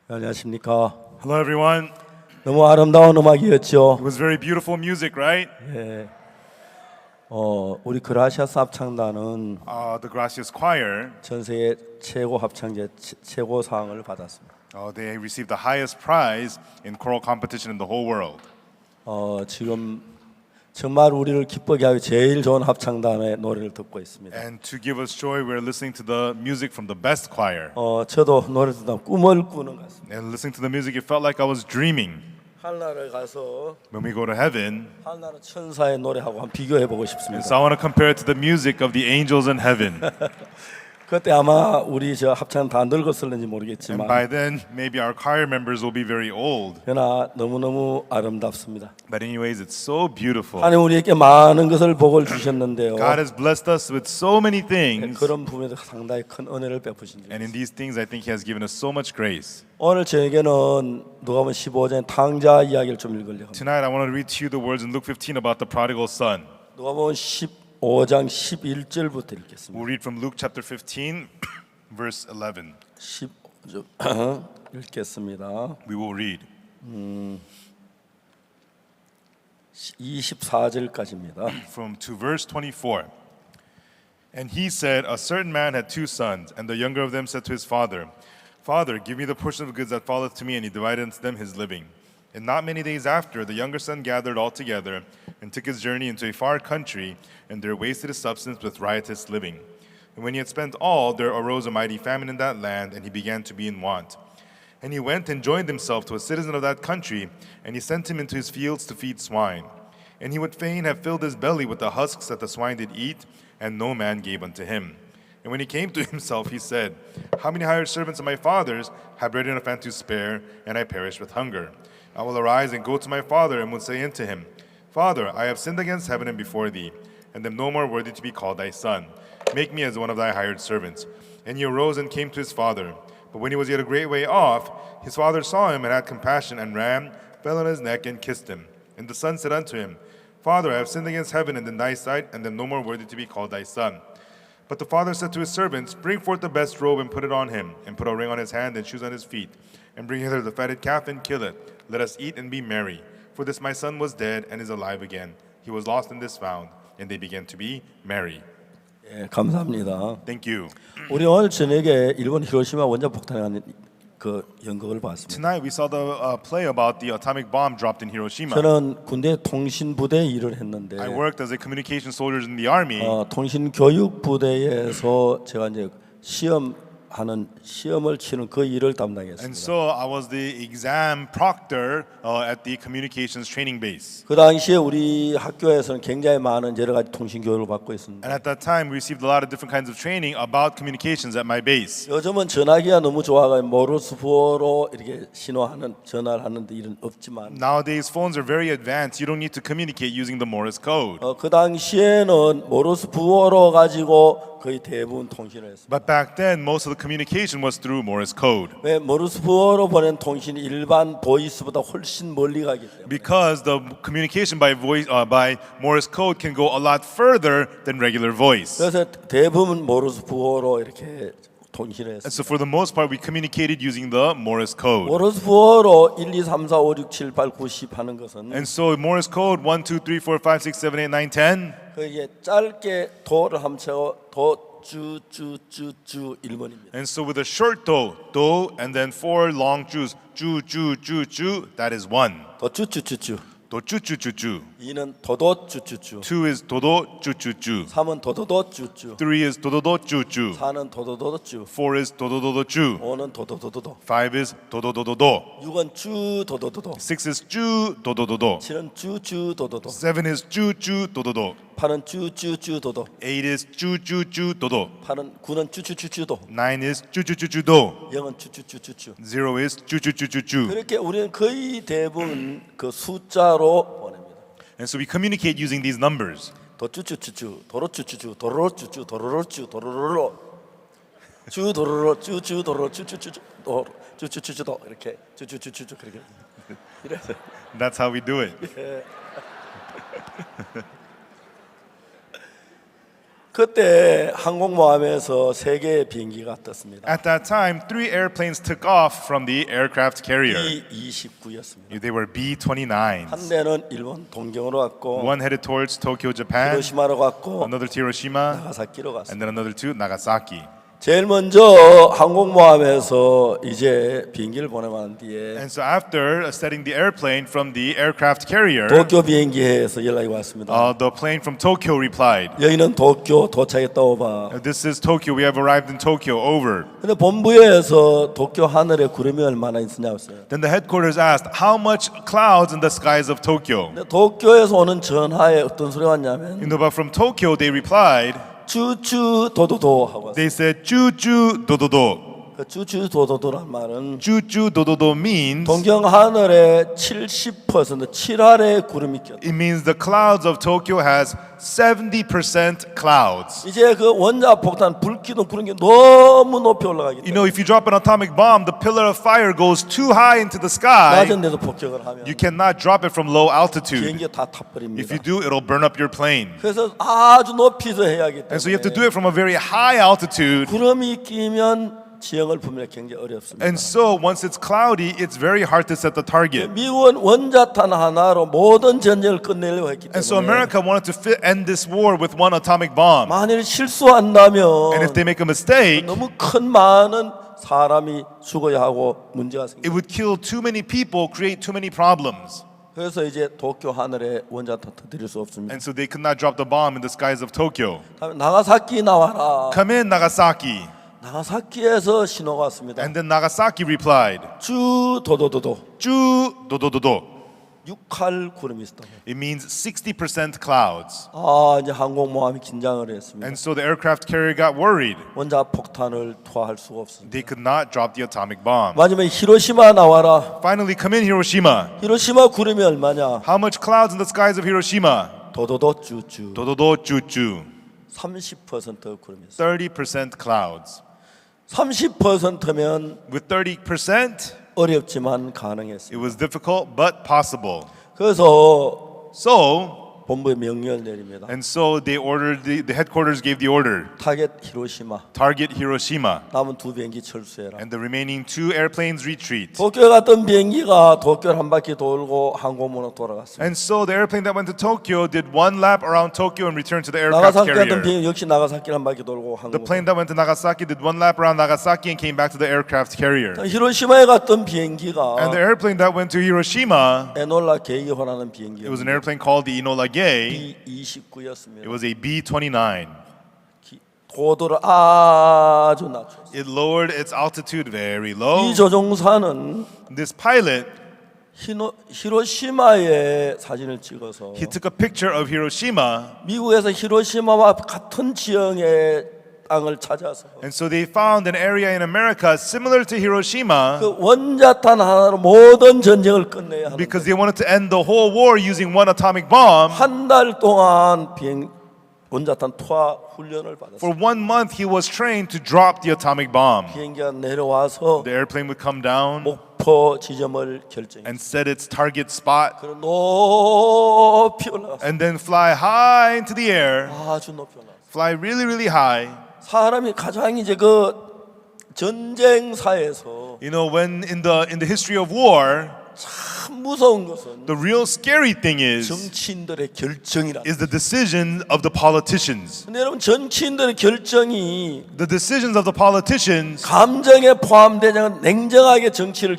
안녕하십니까. Hello, everyone. 너무 아름다운 음악이었죠. It was very beautiful music, right? 예. 우리 그라시아스 합창단은 The Gracias Choir, 전 세계 최고 합창제 최고 상을 받았습니다. they received the highest prize in choral competition in the whole world. 지금 정말 우리를 기쁘게 하기 제일 좋은 합창단의 노래를 듣고 있습니다. And to give us joy, we're listening to the music from the best choir. 저도 노래 듣다 꿈을 꾸는 것 같습니다. And listening to the music, it felt like I was dreaming. 하늘나라에 가서 When we go to heaven, 하늘나라 천사의 노래하고 한번 비교해 보고 싶습니다. so I want to compare it to the music of the angels in heaven. 그때 아마 우리 저 합창 다 늙었을는지 And 모르겠지만 by then, maybe our choir members will be very old. 그러나 너무너무 아름답습니다. But anyways, it's so beautiful. 하나님 우리에게 많은 것을 복을 주셨는데요. God has blessed us with so many things. 그런 부분에서 상당히 큰 은혜를 베푸신 줄. And in these things, I think He has given us so much grace. 오늘 저에게는 누가복음 15장 탕자 이야기를 좀 읽으려고 합니다. Tonight, I want to read to you the words in Luke 15 about the prodigal son. 누가복음 15장 11절부터 읽겠습니다. We'll read from Luke chapter 15, verse 11. 15절 읽겠습니다. We will read 24절까지입니다. from to verse 24. And he said, a certain man had two sons, and the younger of them said to his father, Father, give me the portion of goods that falleth to me, and he divided unto them his living. And not many days after, the younger son gathered all together, and took his journey into a far country, and there wasted his substance with riotous living. And when he had spent all, there arose a mighty famine in that land, and he began to be in want. And he went and joined himself to a citizen of that country, and he sent him into his fields to feed swine. And he would fain have filled his belly with the husks that the swine did eat, and no man gave unto him. And when he came to himself, he said, How many hired servants of my father's have bread enough and to spare, and I perish with hunger? I will arise and go to my father, and will say unto him, Father, I have sinned against heaven and before thee, and am no more worthy to be called thy son. Make me as one of thy hired servants. And he arose and came to his father. But when he was yet a great way off, his father saw him and had compassion, and ran, fell on his neck, and kissed him. And the son said unto him, Father, I have sinned against heaven and in thy sight, and am no more worthy to be called thy son. But the father said to his servants, Bring forth the best robe, and put it on him, and put a ring on his hand, and shoes on his feet. And bring hither the fatted calf, and kill it. Let us eat and be merry. For this my son was dead, and is alive again. He was lost, and is found. And they began to be merry. 예, 감사합니다. Thank you. 우리 오늘 저녁에 일본 히로시마 원자 폭탄의 그 연극을 봤습니다. Tonight we saw the play about the atomic bomb dropped in Hiroshima. 저는 군대 통신 부대에 일을 했는데 I worked as a communication soldier in the army. 통신 교육 부대에서 제가 이제 시험을 치는 그 일을 And 담당했습니다. so I was the exam proctor at the communications training base. 그 당시에 우리 학교에서는 굉장히 많은 여러 가지 통신 교육을 받고 있습니다. And at that time, we received a lot of different kinds of training about communications at my base. 요즘은 전화기가 너무 좋아가 모르스 부호로 이렇게 전화를 하는데 일은 없지만 Nowadays, phones are very advanced. You don't need to communicate using the Morse code. 그 당시에는 모르스 부호로 가지고 거의 대부분 통신을 했습니다. But back then, most of the communication was through Morse code. 왜 모르스 부호로 보낸 통신이 일반 보이스보다 훨씬 멀리 가기 때문에. Because the communication by Morse code can go a lot further than regular voice. 그래서 대부분 모르스 부호로 이렇게 통신을 And 했습니다. so for the most part, we communicated using the Morse code. 모르스 부호로 1, 2, 3, 4, 5, 6, 7, 8, 9, 10 하는 것은 And so Morse code 1, 2, 3, 4, 5, 6, 7, 8, 9, 10. 그게 짧게 도를 함채고 도쭈쭈쭈쭈 1번입니다. And so with a short do, and then four long ju's, ju, that is one. 도쭈쭈쭈쭈. Do, chu. 2는 도도쭈쭈쭈. 2 is dodo, chu. 3은 도도도쭈쭈. 3 is dododo, chu. 4는 도도도쭈. 4 is dodododo, chu. 5는 도도도도도. 5 is dodododo. 6은 쭈 도도도도. 6 is ju, dodododo. 7은 쭈쭈 도도도. 7 is ju, dododo. 8은 쭈쭈쭈 도도. 8 is ju, dodo. 9는 쭈쭈쭈쭈도. 9 is ju, do. 0은 쭈쭈쭈쭈쭈. 0 is ju. 그렇게 우리는 거의 대부분 그 숫자로 보냅니다. And so we communicate using these numbers. 도쭈쭈쭈쭈, 도로쭈쭈쭈, 도로로쭈쭈, 도로로쭈, 도로로로, 쭈 도로로, 쭈쭈 도로, 쭈쭈쭈쭈, 도, 쭈쭈쭈쭈도 이렇게 쭈쭈쭈쭈쭈 그렇게 이래서 That's how we do it. 그때 항공모함에서 3개의 비행기가 떴습니다. At that time, 3 airplanes took off from the aircraft carrier. B-29였습니다. They were B-29s. 한 대는 일본 동경으로 갔고, One headed towards Tokyo, Japan, 히로시마로 갔고, another to Hiroshima, 나가사키로 갔습니다. and then another to Nagasaki. 제일 먼저 항공모함에서 이제 비행기를 보내고 난 뒤에 And so after setting the airplane from the aircraft carrier, 도쿄 비행기에서 연락이 왔습니다. the plane from Tokyo replied, 여기는 도쿄 도착했다 오바. "This is Tokyo. We have arrived in Tokyo. Over." 근데 본부에서 도쿄 하늘에 구름이 얼마나 있느냐고 했어요. Then the headquarters asked, "How much clouds in the skies of Tokyo?" 근데 도쿄에서 오는 전화에 어떤 소리가 왔냐면 But from Tokyo they replied, 쭈쭈 도도도 하고 왔어요. they said, "Chu-chu dododo." 그 쭈쭈 도도도란 말은 "Chu-chu dododo" means 동경 하늘에 70% 7할의 구름이 꼈다. it means the clouds of Tokyo has 70% clouds. 이제 그 원자 폭탄 불기둥 그런 게 너무 높이 올라가기 때문에 If you drop an atomic bomb, the pillar of fire goes too high into the sky. 낮은 데서 폭격을 하면 You cannot drop it from low altitude. 비행기가 다 If 타버립니다. you do, it'll burn up your plane. 그래서 아주 높이서 해야 하기 And so you have to do 때문에 it from a very high altitude. 구름이 끼면 지형을 보면 굉장히 어렵습니다. And so once it's cloudy, it's very hard to set the target. 미국은 원자탄 하나로 모든 전쟁을 끝내려고 했기 And so 때문에 America wanted to end this war with one atomic bomb. 만일 실수한다면 And if they make a mistake, 너무 큰 많은 사람이 죽어야 하고 문제가 it 생깁니다. would kill too many people, create too many problems. 그래서 이제 도쿄 하늘에 원자탄 터뜨릴 수 없습니다. And so they could not drop the bomb in the skies of Tokyo. 다음에 나가사키 나와라. Come in, Nagasaki. 나가사키에서 신호가 왔습니다. And then Nagasaki replied, 주 도도도도 "Chu dodododo." 6할 구름이 있었다고. It means 60% clouds. 아 이제 항공모함이 긴장을 했습니다. And so the aircraft carrier got worried. 원자 폭탄을 투하할 수가 없습니다. They could not drop the atomic bomb. 마지막에 히로시마 나와라. Finally, come in, Hiroshima. 히로시마 구름이 얼마냐? How much clouds in the skies of Hiroshima? 도도도 쭈쭈. Dododo chuchu. 30% 구름이었어요. 30% clouds. 30%면 With 30%, 어렵지만 it 가능했어요. was difficult but possible. 그래서 So, 본부에 명령을 내립니다. and so they ordered, the headquarters gave the order, 타겟 히로시마. target Hiroshima. 남은 2비행기 철수해라. And the remaining 2 airplanes retreat. 도쿄에 갔던 비행기가 도쿄를 한 바퀴 돌고 항공모로 돌아갔습니다. And so the airplane that went to Tokyo did 1 lap around Tokyo and returned to the aircraft 나가사키 갔던 carrier. 비행기 역시 나가사키를 한 바퀴 돌고 The 항공. plane that went to Nagasaki did 1 lap around Nagasaki and came back to the aircraft carrier. 히로시마에 갔던 비행기가 And the airplane that went to Hiroshima, 에놀라 게이호라는 it was 비행기였는데 an airplane called the Enola Gay. It B-29였습니다. was a B-29. 고도를 아주 낮췄어요. It lowered its altitude very low. 이 조종사는 This pilot, 히로시마의 사진을 찍어서 he took a picture of Hiroshima, 미국에서 히로시마와 같은 지형의 땅을 찾아서 and so they found an area in America similar to Hiroshima 그 원자탄 하나로 모든 전쟁을 끝내야 하는데 because they wanted to end the whole war using one atomic bomb. 한 달 동안 원자탄 투하 훈련을 For 받았어요. 1 month, he was trained to drop the atomic bomb. 비행기가 내려와서 The airplane would come down 목표 지점을 결정했어요. and set its target spot 그리고 높이 올라갔어요. and then fly high into the air, 아주 높이 올라갔어요. fly really, really high. 사람이 가장 이제 그 전쟁사에서 You know, when in the history of war, 참 무서운 것은 the real scary thing 정치인들의 결정이라. is the decision of the politicians. 근데 여러분 정치인들의 결정이 The decisions of the politicians, 감정에 포함되지 않은 냉정하게 전쟁을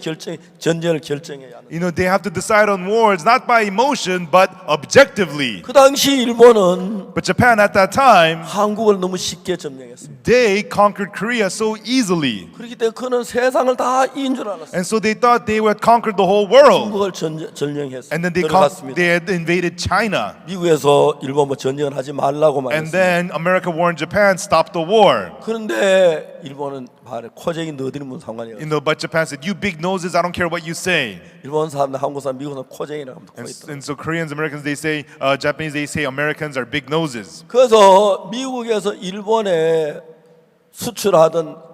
결정해야 합니다. you know, they have to decide on wars not by emotion but objectively. 그 당시 일본은 But Japan at that time, 한국을 너무 쉽게 점령했습니다. they conquered Korea so easily. 그렇기 때문에 그는 세상을 다 이긴 줄 알았어요. And so they thought they had conquered the whole world. 한국을 점령했어요. And then they 들어갔습니다. had invaded China. 미국에서 일본 전쟁을 하지 말라고 And 말했습니다. then America warned Japan, stop the war. 그런데 일본은 말해 코쟁이 너희들은 무슨 상관이야. But Japan said, you big noses, I don't care what you say. 일본 사람들, 한국 사람, 미국 사람 코쟁이라고 하면 코 And, 있더라고요. and so Koreans, Americans, they say, Japanese, they say Americans are big noses. 그래서 미국에서 일본에 수출하던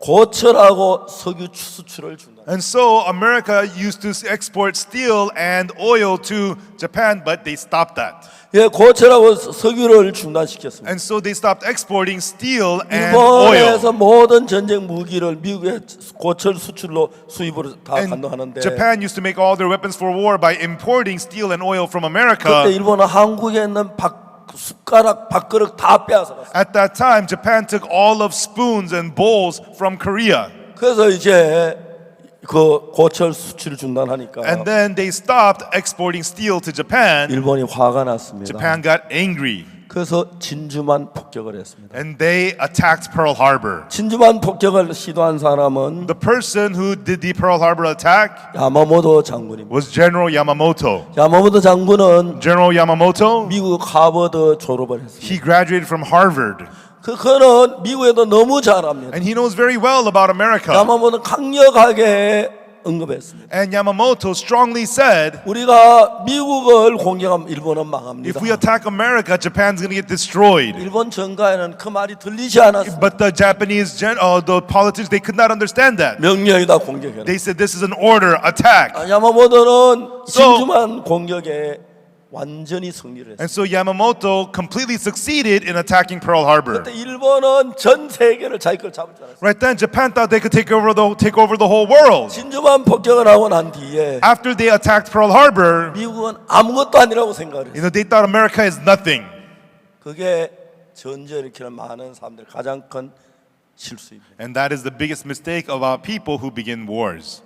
고철하고 석유 수출을 준다. And so America used to export steel and oil to Japan, but they stopped that. 예, 고철하고 석유를 중단시켰습니다. And so they stopped exporting steel and oil. 일본에서 모든 전쟁 무기를 미국의 고철 수출로 수입으로 다 And 간도하는데 Japan used to make all their weapons for war by importing steel and oil from 그때 America. 일본은 한국에 있는 숟가락, 밥그릇 다 빼앗아갔어요. At that time, Japan took all of spoons and bowls from Korea. 그래서 이제 그 고철 수출 중단하니까 And then they stopped exporting steel to Japan. 일본이 화가 났습니다. Japan got angry 그래서 진주만 폭격을 했습니다. and they attacked Pearl Harbor. 진주만 폭격을 시도한 사람은 The person who did the Pearl Harbor attack 야마모토 장군입니다. was General Yamamoto. 야마모토 장군은 General Yamamoto, 미국 하버드 졸업을 했습니다. he graduated from Harvard 그는 미국에도 너무 잘 압니다. and he knows very well about America. 야마모토는 강력하게 언급했습니다. And Yamamoto strongly said, 우리가 미국을 공격하면 일본은 망합니다. if we attack America, Japan's going to get destroyed. 일본 정가에는 그 말이 들리지 않았습니다. But the Japanese, the politicians, they could not understand that. 명령이다 공격해라. They said, this is an order, attack. 야마모토는 So- 진주만 공격에 완전히 승리를 했습니다. And so Yamamoto completely succeeded in attacking Pearl Harbor. 그때 일본은 전 세계를 자기 걸 잡을 줄 알았어요. Right then, Japan thought they could take over the whole world. 진주만 폭격을 하고 난 뒤에 After they attacked Pearl Harbor, 미국은 아무것도 아니라고 생각을 했어요. they thought America is nothing. 그게 전쟁 일으키는 많은 사람들 가장 큰 실수입니다. And that is the biggest mistake of our people who begin wars.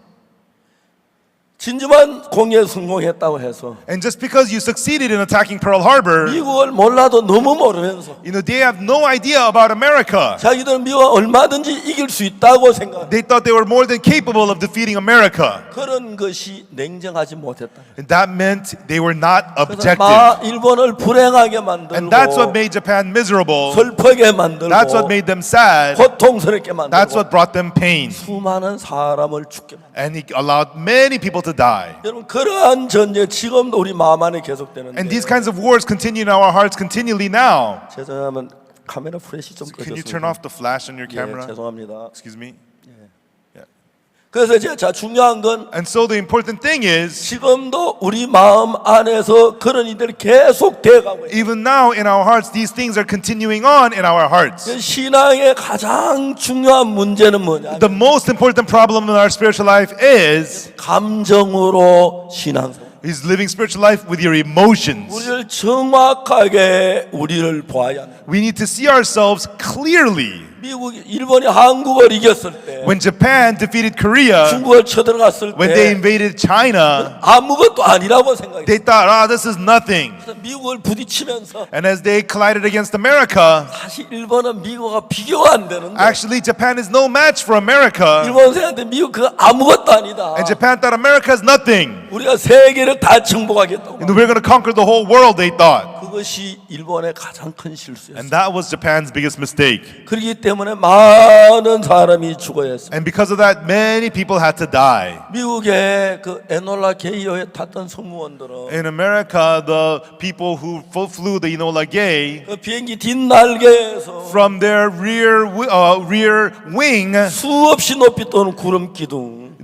진주만 공격에 성공했다고 해서 And just because you succeeded in attacking Pearl Harbor, 미국을 몰라도 너무 모르면서 they have no idea about America. 자기들은 미국을 얼마든지 이길 수 있다고 생각. They thought they were more than capable of defeating America. 그런 것이 냉정하지 못했다. And that meant they were not 그래서 objective. 일본을 불행하게 And that's what 만들고 made Japan miserable. 슬프게 만들고 That's what made them sad. 고통스럽게 That's 만들고 what brought them pain. 수많은 사람을 죽게 만들고. And he allowed many people to die. 여러분 그러한 전쟁 지금도 우리 마음 안에 계속되는데 And these kinds of wars continue in our hearts continually now. 죄송하면 카메라 프레시 좀 Can you 꺼졌습니다. turn off the flash on your 예, camera? 죄송합니다. Excuse me. 그래서 이제 자 중요한 건 And so the important thing is, 지금도 우리 마음 안에서 그런 일들이 계속 돼가고 있어요. even now in our hearts, these things are continuing on in our hearts. 신앙의 가장 중요한 문제는 뭐냐? The most important problem in our spiritual life is 감정으로 신앙생활. living spiritual life with your emotions. 우리를 정확하게 우리를 봐야 합니다. We need to see ourselves clearly. 일본이 한국을 이겼을 때, When Japan defeated Korea, 중국을 쳐들어갔을 when they 때 invaded China, 아무것도 아니라고 생각했어요. they thought, this is nothing. 그래서 미국을 부딪히면서 And as they collided against America, 사실 일본은 미국과 비교가 안 되는데 actually Japan is no match for America. 일본 생각할 때 미국 그거 아무것도 아니다. And Japan thought America is nothing. 우리가 세계를 다 정복하겠다고. And we're going to conquer the whole world, they thought. 그것이 일본의 가장 큰 실수였어요. And that was Japan's biggest mistake. 그렇기 때문에 많은 사람이 죽어야 했습니다. And because of that, many people had to die. 미국의 그 에놀라 게이어에 탔던 승무원들은 In America, the people who flew the Enola Gay, 그 비행기 뒷날개에서 from their rear wing, 수없이 높이 떠는 구름 기둥,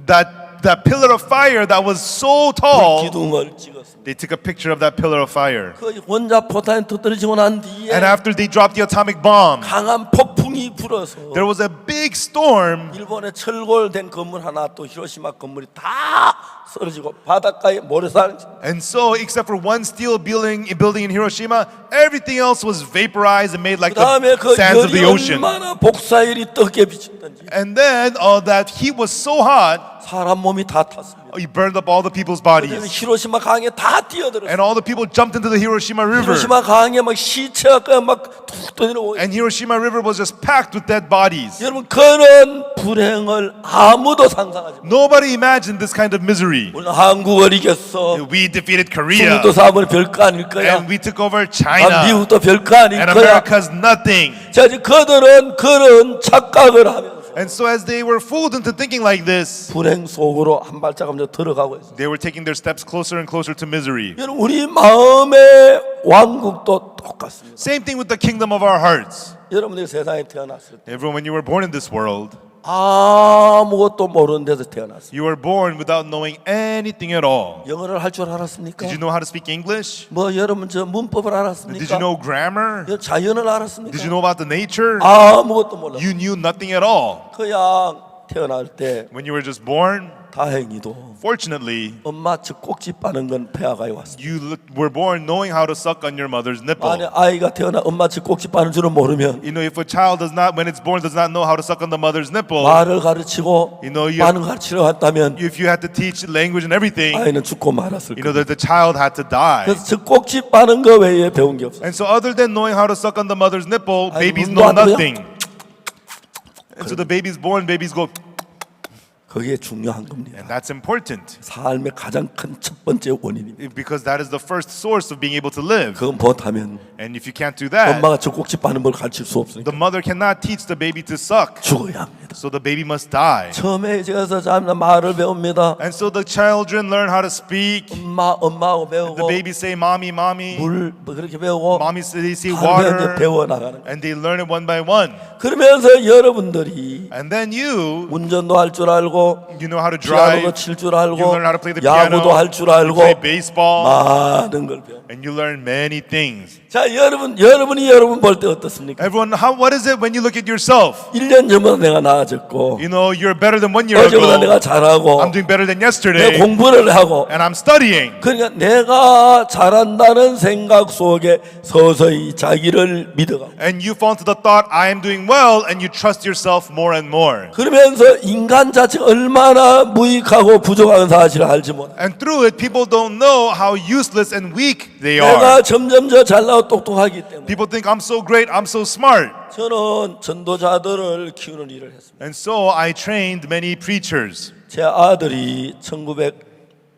that pillar of fire that was so tall, 기둥을 찍었습니다. they took a picture of that pillar of fire. 그 원자 포탄이 터뜨려지고 난 뒤에 And after they dropped the atomic bomb, 강한 폭풍이 불어서 there was a big storm, 일본의 철골된 건물 하나 또 히로시마 건물이 다 쓰러지고 바닷가에 모래사장. and so except for one steel building in Hiroshima, everything else was vaporized and made like 그다음에 the 그 sands of 열이 the ocean. 얼마나 복사열이 뜨겁게 비쳤던지 And then that heat was so hot, 사람 몸이 다 탔습니다. it burned up all the people's 그때는 bodies. 히로시마 강에 다 뛰어들었어요. And all the people jumped into the Hiroshima River. 히로시마 강에 막 시체가 막툭 떠내려오고. And Hiroshima River was just packed with dead bodies. 여러분 그런 불행을 아무도 상상하지 못. Nobody imagined this kind of misery. 우리는 한국을 이겼어. We defeated Korea. 중국도 사업은 별거 아닐 거야. And we took over 아, China. 미국도 별거 아닐 And 거야. America's nothing. 자, 이제 그들은 그런 착각을 하면서 And so as they were fooled into thinking like this, 불행 속으로 한 발자국 들어가고 있어요. they were taking their steps closer and closer to misery. 여러분 우리 마음의 왕국도 똑같습니다. Same thing with the kingdom of our hearts. 여러분들이 세상에 태어났을 때 Everyone, when you were born in this world, 아무것도 모르는 데서 태어났어요. You were born without knowing anything at all. 영어를 할 줄 알았습니까? Did you know how to speak English? 뭐 여러분 저 문법을 Did you 알았습니까? know grammar? 자연을 알았습니까? Did you know about the nature? 아무것도 몰랐어요. You knew nothing at all. 그냥 태어날 때 When you were just born, 다행히도 fortunately, 엄마 젖꼭지 빠는 건 폐하가 왔어요. you were born knowing how to suck on your mother's nipple. 만약 아이가 태어나 엄마 젖꼭지 빠는 줄은 모르면 You know, if a child does not, when it's born, does not know how to suck on the mother's nipple, 말을 가르치고 You know, you- 많은 가르치려 했다면 if you had to teach language and everything, 아이는 죽고 말았을 you know 거예요. that the child had to die. 그래서 젖꼭지 빠는 거 외에 배운 게 없어요. And so, other than knowing how to suck on the mother's nipple, 아니, babies 눈도 know 안 떠요? nothing. And so the baby's born, babies go, 그게 중요한 겁니다. and that's important 삶의 가장 큰 첫 번째 원인입니다. because that is the first source of being able to live. 그건 못하면 And if you can't do that, 엄마가 젖꼭지 빠는 걸 가르칠 수 없으니까 the mother cannot teach the baby to suck. 죽어야 합니다. So the baby must die. 처음에 제가서 말을 배웁니다. And so the children learn how to speak. 엄마하고 The 배우고 babies say, mommy, mommy. 물 그렇게 배우고 Mommy say, they say 하면 이제 water. 배워 나가는 거예요. And they learn it one by one. 그러면서 여러분들이 And then you 운전도 할 줄 알고 you know how to 피아노도 drive. 칠 줄 알고 You learn how to play the piano. 야구도 할 줄 You 알고 play baseball. 많은 걸 배워. And you learn many things. 자, 여러분이 여러분 볼 때 어떻습니까? Everyone, what is it when you look at yourself? 1년 전보다 내가 나아졌고 You know, you're better than 1 year 어제보다 내가 ago. 잘하고 I'm doing better than 내가 yesterday. 공부를 하고 And I'm studying. 그러니까 내가 잘한다는 생각 속에 서서히 자기를 믿어가고 And you fall into the thought, I am doing well, and you trust yourself more and more. 그러면서 인간 자체가 얼마나 무익하고 부족한 사실을 알지 못해. And through it, people don't know how useless and weak they 내가 are. 점점 더 잘나고 똑똑하기 때문에 People think I'm so great, I'm so smart. 저는 전도자들을 키우는 일을 했습니다. And so I trained many preachers. 제 아들이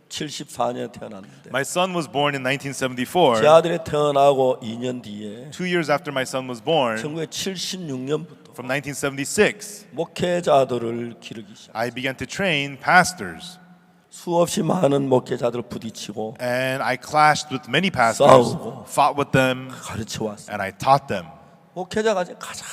1974년에 태어났는데 My son was born in 제 1974. 아들이 태어나고 2년 뒤에 2 years after my son was born, 1976년부터 from 1976, 목회자들을 기르기 시작. I began to train pastors. 수없이 많은 목회자들을 부딪히고 And I clashed with many pastors, 싸우고. fought with them, 가르쳐 왔어요. and I taught them. 목회자가 가장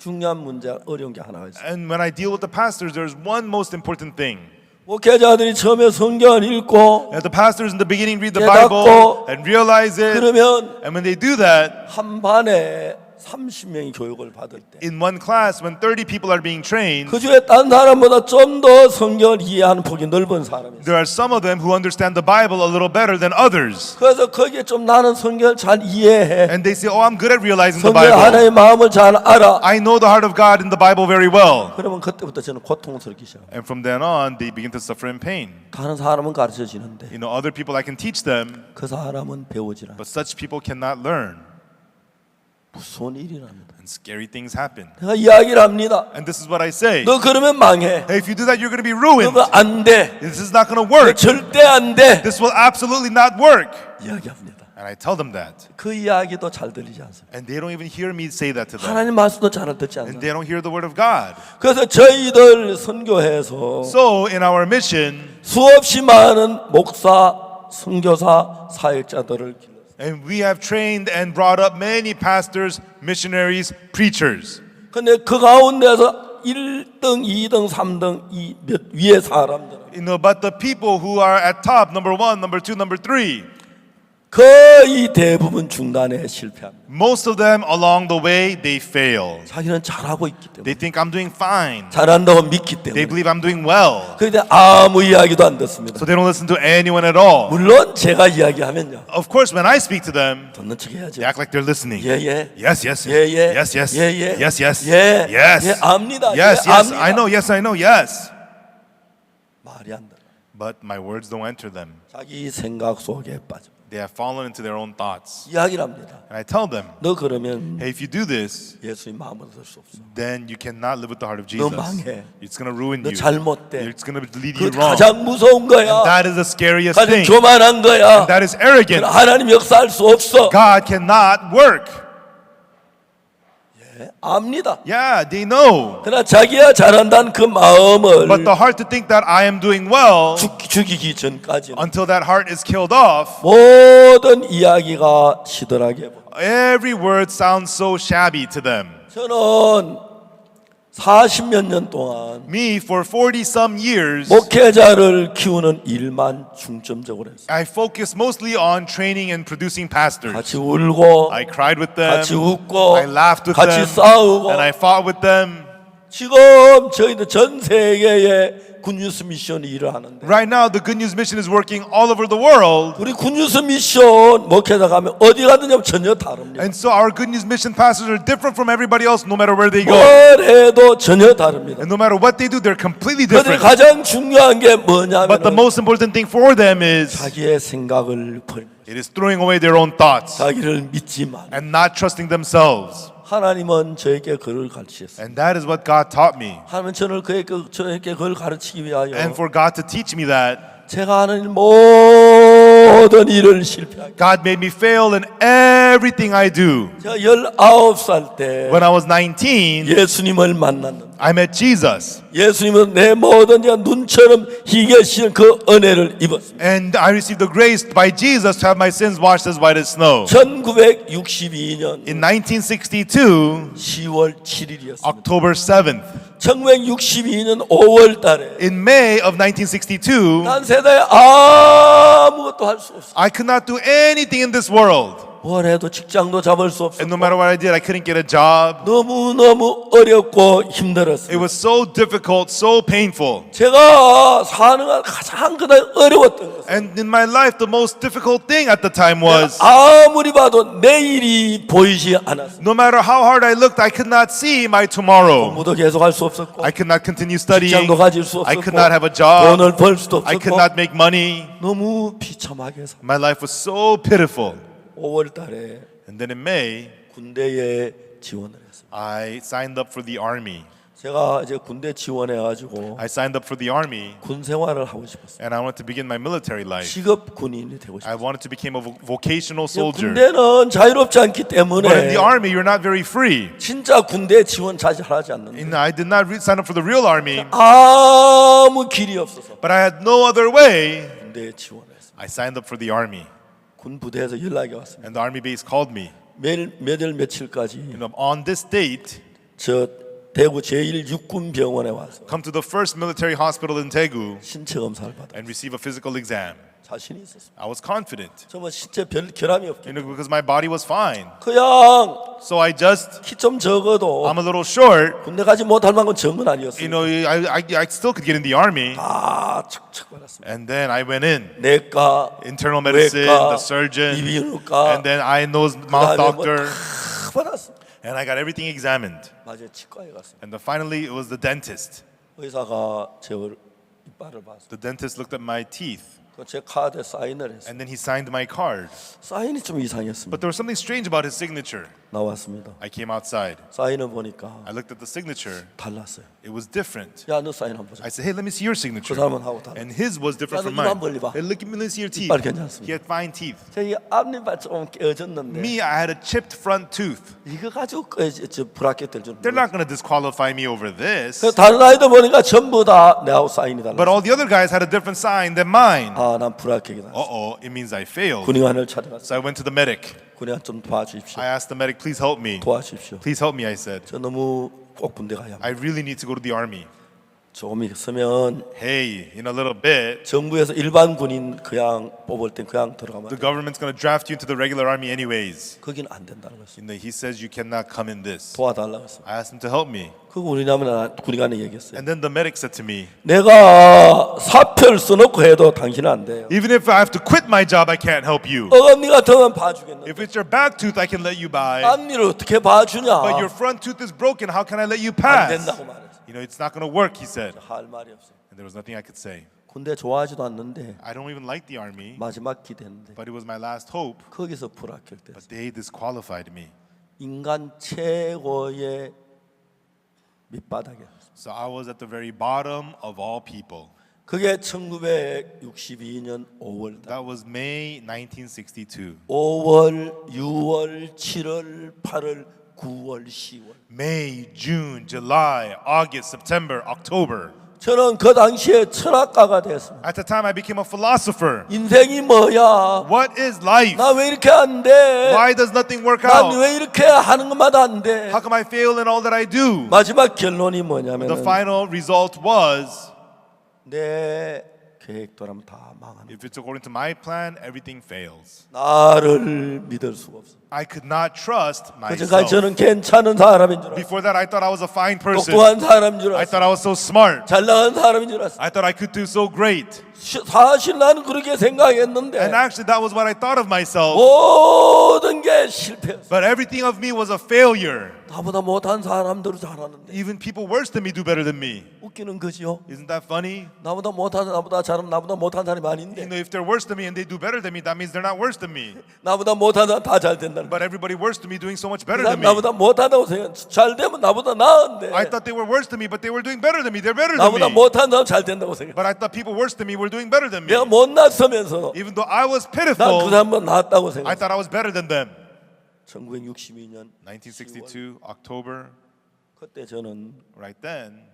중요한 문제, 어려운 게 하나가 있어요. And when I deal with the pastors, there's one most important thing. 목회자들이 처음에 성경을 읽고 That the pastors in the beginning read the 깨닫고 Bible and realize it. 그러면 And when they do that, 한 반에 30명이 교육을 받을 때 in one class, when 30 people are being trained, 그 중에 딴 사람보다 좀 더 성경을 이해하는 폭이 넓은 사람이 있어요. there are some of them who understand the Bible a little better than others. 그래서 거기에 좀 나는 성경을 잘 이해해. And they say, oh, I'm good at realizing the 성경 Bible. 하나님의 마음을 잘 알아. I know the heart of God in the Bible very well. 그러면 그때부터 저는 고통스럽기 시작. And from then on, they begin to suffer in pain. 다른 사람은 가르쳐 지는데 You know, other people I can teach them, 그 사람은 배우질 않아. but such people cannot learn. 무서운 일이랍니다. And scary things happen. 내가 이야기를 합니다. And this is what I say. 너 그러면 망해. Hey, if you do that, you're going to be ruined. 너가 안 돼. This is not going to 너 work. 절대 안 돼. This will absolutely not work. 이야기합니다. And I tell them that. 그 이야기도 잘 들리지 않습니다. And they don't even hear me say that to them. 하나님 말씀도 잘 듣지 And 않습니다. they don't hear the word of God. 그래서 저희들 선교해서 So in our mission, 수없이 많은 목사, 선교사, 사역자들을 길렀어요. and we have trained and brought up many pastors, missionaries, preachers. 근데 그 가운데서 1등, 2등, 3등 이 몇 위의 사람들 You know, but the people who are at top, number 1, number 2, number 3, 거의 대부분 중간에 실패합니다. most of them along the way, they fail. 자기는 잘하고 있기 때문에 They think I'm doing fine. 잘한다고 믿기 They 때문에 believe I'm doing well. 그런데 아무 이야기도 안 듣습니다. So they don't listen to anyone at all. 물론 제가 이야기하면요 Of course, when I speak to them, 듣는 척 해야죠. they act like they're listening. 예예 Yes, yes, 예예 yes, yes, 예예 yes, yes, 예 yes, 예 압니다. yes, 예, yes. 압니다. I know, yes, I know, yes. 말이 안 돼. But my words don't enter them. 자기 생각 속에 빠져. They have fallen into their own thoughts. 이야기를 합니다. And I tell them, 너 그러면 hey, if you do this, 예수님 마음으로 들 수 없어. then you cannot live with the heart of 너 Jesus. 망해. It's going to ruin 너 you. 잘못돼. It's going to lead you 그 wrong. 가장 무서운 거야. That is the scariest 가장 thing. 교만한 거야. That is arrogant. 하나님 역사할 수 없어. God cannot work. 압니다. Yeah, they know. 그러나 자기가 잘한다는 그 마음을 But the heart to think that I am doing well, 죽이기 전까지는 until that heart is killed off, 모든 이야기가 시들하게 보여. every word sounds so shabby to them. 저는 40몇 년 동안 Me, for 40 some years, 목회자를 키우는 일만 중점적으로 했어요. I focused mostly on training and producing pastors. 같이 울고 I cried with them, 같이 웃고 I laughed with 같이 them, 싸우고 and I fought with them. 지금 저희는 전 세계에 굿뉴스 미션이 일을 하는데 Right now, the Good News Mission is working all over the world. 우리 굿뉴스 미션 목회자 가면 어디 가든지 전혀 다릅니다. And so our Good News Mission pastors are different from everybody else no matter where they go. 뭘 해도 전혀 다릅니다. And no matter what they do, they're completely 그들이 different. 가장 중요한 게 But the 뭐냐면 most important thing for them is 자기의 생각을 버리는 거예요. it is throwing away their own thoughts 자기를 믿지만 and not trusting themselves. 하나님은 저에게 그를 가르치셨어요. And that is what God taught me. 하나님은 저에게 그걸 가르치기 위하여 And for God to teach me that, 제가 하는 모든 일을 실패하게 God made me fail in everything I do. 제가 19살 때 When I was 19, 예수님을 만났는데 I met Jesus. 예수님은 내 모든 제가 눈처럼 희게하시는 그 은혜를 입었습니다. And I received the grace by Jesus to have my sins washed as white as snow. 1962년 In 1962, 10월 7일이었습니다. October 7th, 1962년 5월 달에 in May of 1962, 난 세상에 아무것도 할 수 없어. I could not do anything in this world. 뭘 해도 직장도 잡을 수 없어. And no matter what I did, I couldn't get a job. 너무너무 어렵고 힘들었어요. It was so difficult, so painful. 제가 사는 건 가장 그날 어려웠던 것은 And in my life, the most difficult thing at the time was 아무리 봐도 내일이 보이지 않았어요. no matter how hard I looked, I could not see my tomorrow. 공부도 계속 할 수 없었고 I could not continue studying. 직장도 가질 수 I 없었고 could not have a job. 돈을 벌 수도 I could 없었고 not make money. 너무 비참하게 살. My life was so pitiful. 5월 달에 And then in May, 군대에 지원을 했어요. I signed up for the army. 제가 이제 군대 지원해 가지고 I signed up for the army 군 생활을 하고 싶었어요. and I wanted to begin my military life. 직업 군인이 되고 I 싶었어요. wanted to become a vocational soldier. 군대는 자유롭지 않기 But in 때문에 the army, you're not very free. 진짜 군대 지원 잘 하지 않는데 And I did not sign up for the real army, 아무 길이 없어서 but I had no other way. 군대에 지원을 했어요. I signed up for the army. 군 부대에서 연락이 왔습니다. And the army base called me. 몇일 며칠까지 On this date, 저 대구 제1육군병원에 와서 come to the first military hospital in Daegu 신체 검사를 받아 and receive a physical exam. 자신이 있었습니다. I was confident, 정말 신체 별 결함이 없게 because my body was fine. 그냥 So I just, 키 좀 적어도 I'm a little short. 군대 가지 못할 만큼 적은 아니었어요. I still could get in the army. 다 척척 받았습니다. And then I went in. 내과, Internal medicine, 외과, the surgeon, 이비인후과 and then eye, nose, mouth doctor. 다 받았습니다. And I got everything examined. 맞아요, 치과에 갔습니다. And then finally, it was the dentist. 의사가 제 이빨을 봤어요. The dentist looked at my teeth. 제 카드에 사인을 했어요. And then he signed my card. 사인이 좀 이상했습니다. But there was something strange about his signature. 나왔습니다. I came outside. 사인을 보니까 I looked at the signature. 달랐어요. It was different. 야, 너 사인 한번 보자. I said, hey, let me see your signature. 그 사람은 하고 달라. And his was different 야, 너 from 입 mine. 한번 벌리 봐. Hey, let me see your teeth. 이빨 괜찮습니다. He had fine teeth. 저희 앞니빨 좀 깨어졌는데 Me, I had a chipped front tooth. 이거 가지고 저 브라켓 될 줄. They're not going to disqualify me over this. 그 다른 아이들 보니까 전부 다 내하고 사인이 달라. But all the other guys had a different sign than mine. 아, 난 브라켓이다. Uh-oh, it means I failed. 군의관을 찾아갔어요. So I went to the medic. 군의관 좀 도와주십시오. I asked the medic, please help me. 도와주십시오. Please help me, I said. 저 너무 꼭 군대 가야 합니다. I really need to go to the army. 조금 있으면 Hey, in a little bit, 정부에서 일반 군인 그냥 뽑을 땐 그냥 들어가면 the 돼. government's going to draft you into the regular army anyways. 거긴 안 된다는 거였어요. And he says you cannot come in this. 도와달라고 했어요. I asked him to help me. 그거 우리나라는 군의관이 얘기했어요. And then the medic said to me, 내가 사표를 써놓고 해도 당신은 안 돼요. even if I have to quit my job, I can't help you. 어금니 같으면 봐주겠는데 If it's your back tooth, I can let you by. 앞니를 어떻게 봐주냐? But your front tooth is broken. How can I let you 안 pass? 된다고 말했어요. You know, it's not going to work, he said. 할 말이 없어요. And there was nothing I could say. 군대 좋아하지도 않는데 I don't even like the army, 마지막 기대인데 but it was my last hope. 거기서 불합격됐어요. But they disqualified me. 인간 최고의 밑바닥에. So I was at the very bottom of all people. 그게 1962년 5월 달. That was May 1962. 5월, 6월, 7월, 8월, 9월, 10월. May, June, July, August, September, October. 저는 그 당시에 철학가가 됐습니다. At the time, I became a philosopher. 인생이 뭐야? What is life? 나 왜 이렇게 안 돼? Why does nothing work 난 out? 왜 이렇게 하는 것마다 안 돼? How come I fail in all that I do? 마지막 결론이 The 뭐냐면 final result was, 내 계획대로라면 다 망하는. if it's according to my plan, everything fails. 나를 믿을 수가 없어. I could not trust 그전까지 myself. 저는 괜찮은 사람인 줄 알았어. Before that, I thought I was a fine person. 똑똑한 사람인 줄 I 알았어. thought I was so smart. 잘 나간 사람인 줄 알았어. I thought I could do so great. 사실 나는 그렇게 생각했는데 And actually, that was what I thought of myself. 모든 게 실패했어. But everything of me was a failure. 나보다 못한 사람들은 잘하는데 Even people worse than me do better than me. 웃기는 거지요. Isn't that funny? 나보다 못한 나보다 잘하면 나보다 못한 사람이 You 아닌데 know, if they're worse than me and they do better than me, that means they're not worse than me. 나보다 못한 사람 다 잘 된다는 거야. But everybody worse than me doing so much better 그 than 사람 me. 나보다 못하다고 생각. 잘 되면 나보다 나은데 I thought they were worse than me, but they were doing better than me. They're better than 나보다 me. 못한 사람 잘 된다고 생각. But I thought people worse than me were doing better than me. 내가 못났으면서 Even though I was 난 그 pitiful, 사람보다 낫다고 I 생각. thought I was better than them. 1962년 1962, October, 그때 저는 right then,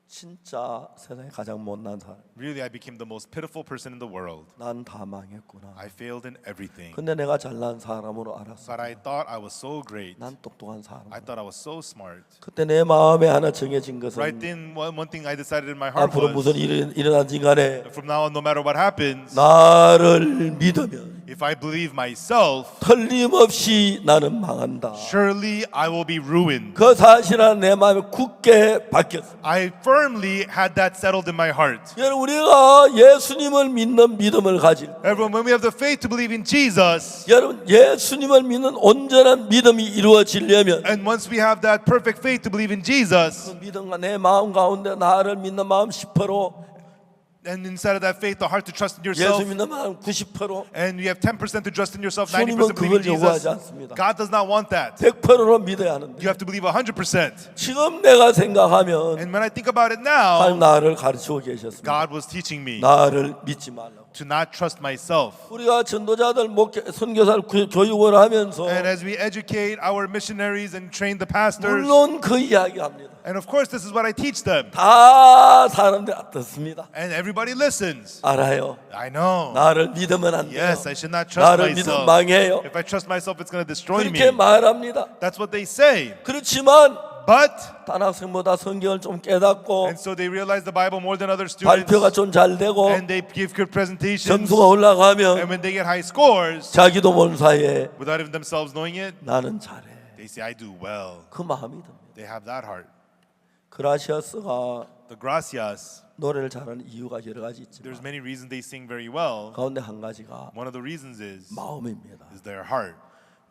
진짜 세상에 가장 못난 사람. really I became the most pitiful person in the world. 난 다 망했구나. I failed in everything. 근데 내가 잘난 사람으로 알았어. But I thought I was so great. 난 똑똑한 사람. I thought I was so smart. 그때 내 마음에 하나 정해진 Right 것은 then, one thing I decided in my heart 앞으로 was, 무슨 일이 일어나지 간에 from now on, no matter what happens, 나를 믿으면 if I believe myself, 틀림없이 나는 망한다. surely I will be ruined. 그 사실은 내 마음에 굳게 박혔어. I firmly had that settled in my heart. 여러분 우리가 예수님을 믿는 믿음을 가질 때 Everyone, when we have the faith to believe in Jesus, 여러분 예수님을 믿는 온전한 믿음이 이루어지려면 and once we have that perfect faith to believe in Jesus, 그 믿음과 내 마음 가운데 나를 믿는 마음 10% and inside of that faith, the heart to trust in yourself, 예수 믿는 마음 90% and you have 10% to trust in yourself, 90% 주님은 believe in 그걸 Jesus, 요구하지 않습니다. God does not want that. 100%로 믿어야 하는데 You have to believe 100%. 지금 내가 생각하면 And when I think about it 하나님 now, 나를 가르치고 계셨습니다. God was teaching me 나를 믿지 말라고. to not trust myself. 우리가 전도자들 목회 선교사를 교육을 하면서 And as we educate our missionaries and train the pastors, 물론 그 이야기합니다. and of course this is what I teach them, 다 사람들 듣습니다. and everybody listens. 알아요. I know. 나를 믿으면 안 돼요. Yes, I should not trust 나를 믿으면 myself. 망해요. If I trust myself, it's going to destroy 그렇게 me. 말합니다. That's what they say. 그렇지만 But, 단학생보다 성경을 좀 깨닫고 and so they realize the Bible more than other students, 발표가 좀 잘 되고 and they give good presentations, 점수가 and 올라가면 when they get high scores, 자기도 모르는 사이에 without even themselves knowing it, 나는 잘해. they say, I do well. 그 마음이 듭니다. They have that heart. 그라시아스가 The gracias, 노래를 잘하는 이유가 여러 가지 there's 있지만 many reasons they sing very well. 가운데 한 가지가 One of the reasons is 마음입니다. their heart.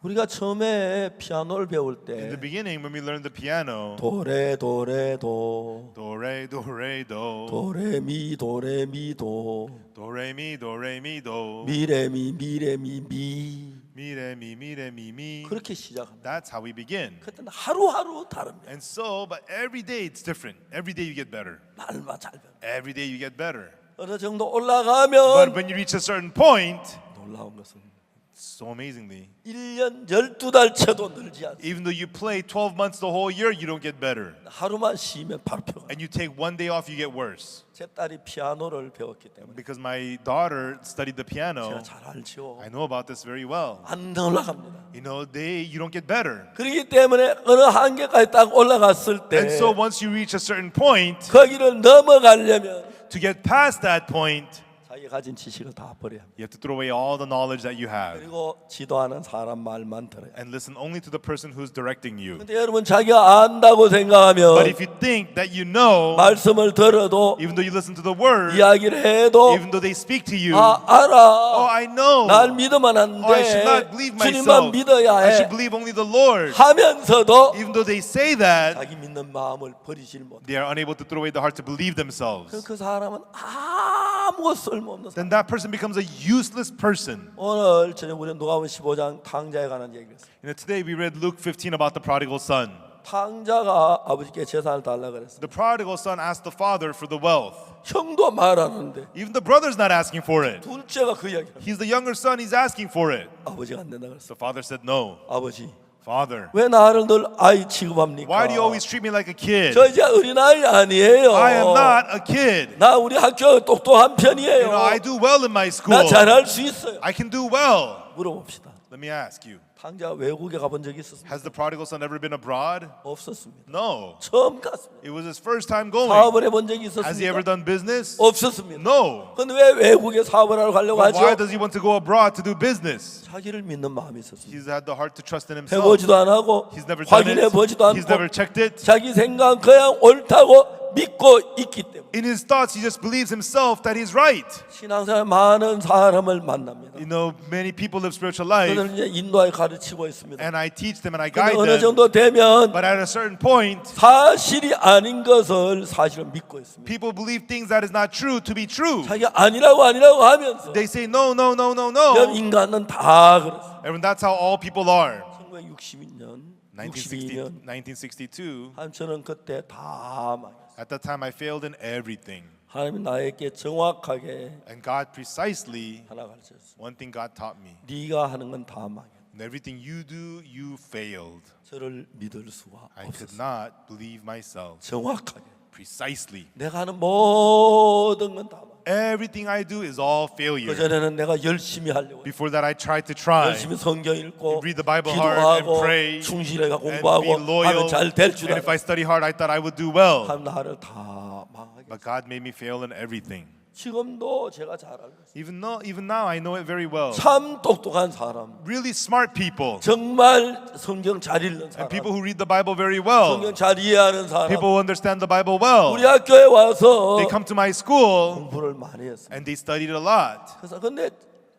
우리가 처음에 피아노를 배울 In the 때 beginning, when we learned the piano, 도레 도레 도 do, re, do, re, do, 도레미 도레미 도 do, re, mi, do, re, mi, do, 미레미 미레미 미 mi, re, mi, re, mi. 그렇게 시작합니다. That's how we begin. 그때는 하루하루 다릅니다. And so, but every day it's different. Every day you get better. 날마 잘 배워. Every day you get better. 어느 정도 But 올라가면 when you reach a certain point, 놀라운 것은 so amazingly, 1년 12달 채도 늘지 않습니다. even though you play 12 months the whole year, you don't get better. 하루만 쉬면 바로 펴가. And you take one day off, you get worse. 제 딸이 피아노를 배웠기 때문에 Because my daughter studied the piano, 제가 잘 알죠. I know about this very well. 안 올라갑니다. You know, you don't get better. 그렇기 때문에 어느 한계까지 딱 올라갔을 때 And so once you reach a certain point, 거기를 넘어가려면 to get past that point, 자기가 가진 지식을 다 버려야 합니다. you have to throw away all the knowledge that you have 그리고 지도하는 사람 말만 들어야 합니다. and listen only to the person who's directing you. 근데 여러분 자기가 안다고 But 생각하면 if you think that you know, 말씀을 들어도 even though you listen to the word, 이야기를 해도 even though they speak to you, 아 oh, 알아 I know, 날 믿으면 안 oh, I should 돼 not believe 주님만 myself, 믿어야 I 해 should believe only the Lord. 하면서도 Even though they say that, 자기 믿는 마음을 버리질 못해. they are unable to throw away the heart to believe themselves. 그 사람은 아무 쓸모없는 사람. Then that person becomes a useless person. 오늘 저녁 우리는 누가복음 15장 탕자에 관한 얘기를 했어요. You know, today we read Luke 15 about the prodigal son. 탕자가 아버지께 재산을 달라 그랬어요. The prodigal son asked the father for the wealth. 형도 말하는데 Even the brother's not asking for it. 둘째가 그 이야기를. He's the younger son, he's asking for it. 아버지가 안 된다 그랬어. The father said no. 아버지 Father, 왜 나를 늘 아이 취급합니까? why do you always treat me like a kid? 저 이제 어린아이 아니에요. I am not a kid. 나 우리 학교 똑똑한 편이에요. You know, I do well in my school. 나 잘할 수 있어요. I can do well. 물어봅시다. Let me ask you, 탕자가 외국에 가본 적이 있었습니까? has the prodigal son ever been abroad? 없었습니다. No. 처음 갔습니다. It was his first time going. 사업을 해본 적이 Has he ever 있었습니까? done business? 없었습니다. No. 근데 왜 외국에 사업을 하러 가려고 But why 하죠? does he want to go abroad to do business? 자기를 믿는 마음이 있었습니다. He's had the heart to trust in himself. 해보지도 안 하고 He's never done 확인해 it. 보지도 He's never 않고 checked it. 자기 생각 그냥 옳다고 믿고 있기 때문에 In his thoughts, he just believes himself that he's right. 신앙생활 많은 사람을 만납니다. You know, many people live spiritual life, 저는 이제 인도에 가르치고 있습니다. and I teach them and I 근데 guide 어느 them. 정도 되면 But at a certain point, 사실이 아닌 것을 사실을 믿고 있습니다. people believe things that is not true to be true. 자기가 아니라고 하면서 They say no, no, no, no, 그럼 no. 인간은 다 그렇습니다. And that's how all people are. 1962년, 1960, 62년 1962. 저는 그때 다 망했어요. At that time, I failed in everything. 하나님이 나에게 정확하게 And God precisely, 하나 가르쳤어요. one thing God taught me. 네가 하는 건 다 망했다. In everything you do, you failed. 저를 믿을 수가 I could 없었어요. not believe myself. 정확하게 Precisely. 내가 하는 모든 건 다 망했다. Everything I do is all failure. 그전에는 내가 열심히 하려고 Before that, I tried to try. 열심히 성경 읽고 Read the Bible hard and 기도하고 pray 충실하게 and be 공부하고 loyal. 하면 잘 될 줄 And if 알아. I study hard, I thought I would do well. 하나님 나를 다 망하게. But God made me fail in everything. 지금도 제가 잘 알고 있어요. Even now, I know it very well. 참 똑똑한 사람, Really smart people 정말 성경 잘 읽는 사람, and people who read the Bible very well. 성경 잘 이해하는 사람. People who understand the Bible well. 우리 학교에 와서 They come to my school 공부를 많이 했어요. and they studied a lot. 그래서 근데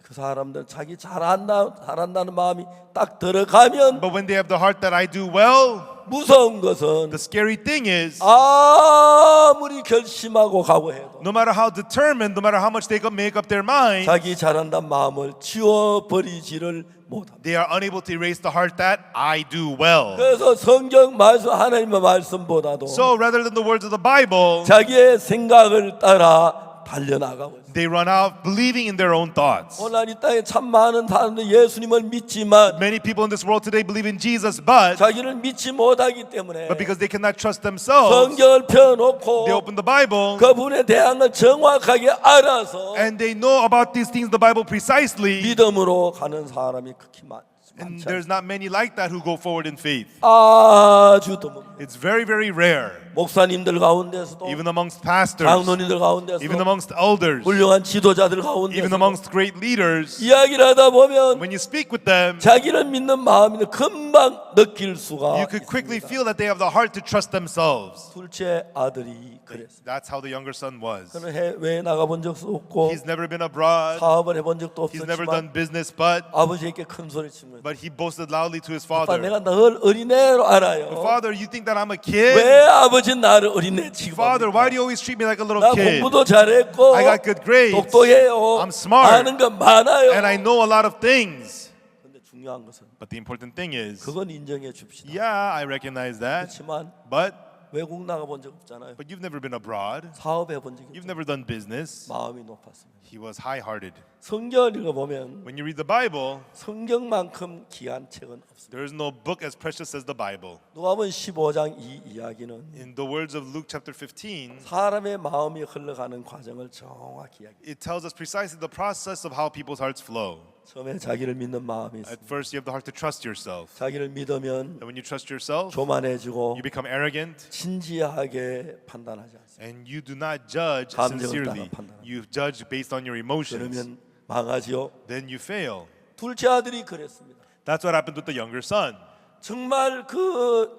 그 사람들 자기 잘한다는 마음이 딱 들어가면 But when they have the heart that I do well, 무서운 것은 the scary thing is, 아무리 결심하고 각오해도 no matter how determined, no matter how much they can make up their mind, 자기 잘한다는 마음을 지워버리지를 못합니다. they are unable to erase the heart that I do well. 그래서 성경 말씀 하나님의 말씀보다도 So rather than the words of the Bible, 자기의 생각을 따라 달려나가고 있어요. they run out believing in their own thoughts. 오늘 이 땅에 참 많은 사람들이 예수님을 믿지만 Many people in this world today believe in Jesus, but 자기를 믿지 못하기 때문에 because they cannot trust themselves, 성경을 펴놓고 they open the Bible 그분에 대한 걸 정확하게 알아서 and they know about these things, the Bible precisely, 믿음으로 가는 사람이 극히 많지 and 않아요. there's not many like that who go forward in faith. 아주 드뭅니다. It's very, very rare, 목사님들 가운데서도 even amongst pastors, 장로님들 even 가운데서도 amongst elders, 훌륭한 지도자들 even 가운데서도 amongst great leaders. 이야기를 하다 보면 When you speak with them, 자기를 믿는 마음이 금방 느낄 수가 you could quickly 있습니다. feel that they have the heart to trust themselves. 둘째 아들이 그랬어요. That's how the younger son was. 그는 해외에 나가본 적도 없고 He's never been abroad, 사업을 해본 적도 he's never 없었지만 done business, but 아버지에게 큰 소리 칩니다. but he boasted loudly to his 아빠 father, 내가 널 어린애로 알아요. Father, you think that I'm a kid? 왜 아버지 나를 어린애 Father, why do 취급합니까? you always treat me like a little 나 kid? 공부도 잘했고 I got good grades, 똑똑해요. I'm smart. 아는 거 많아요. and I know a lot of things. 근데 중요한 것은 But the important thing is, 그건 인정해 줍시다. yeah, I recognize that, 그렇지만 but 외국 나가본 적 없잖아요. you've never been abroad. 사업해 본 적이 You've 없잖아요. never done business. 마음이 높았습니다. He was high-hearted. 성경을 읽어보면 When you read the Bible, 성경만큼 귀한 책은 없습니다. there is no book as precious as the Bible. 누가복음 15장 이 이야기는 In the words of Luke chapter 15, 사람의 마음이 흘러가는 과정을 정확히 이야기해요. it tells us precisely the process of how people's hearts flow. 처음에 자기를 믿는 마음이 At 있습니다. first, you have the heart to trust yourself. 자기를 믿으면 And when you trust yourself, 교만해지고 you become arrogant 진지하게 판단하지 않습니다. and you do not judge 감정을 sincerely. 따라 판단합니다. You judge based on your emotions. 그러면 망하지요. Then you fail. 둘째 아들이 그랬습니다. That's what happened with the younger son. 정말 그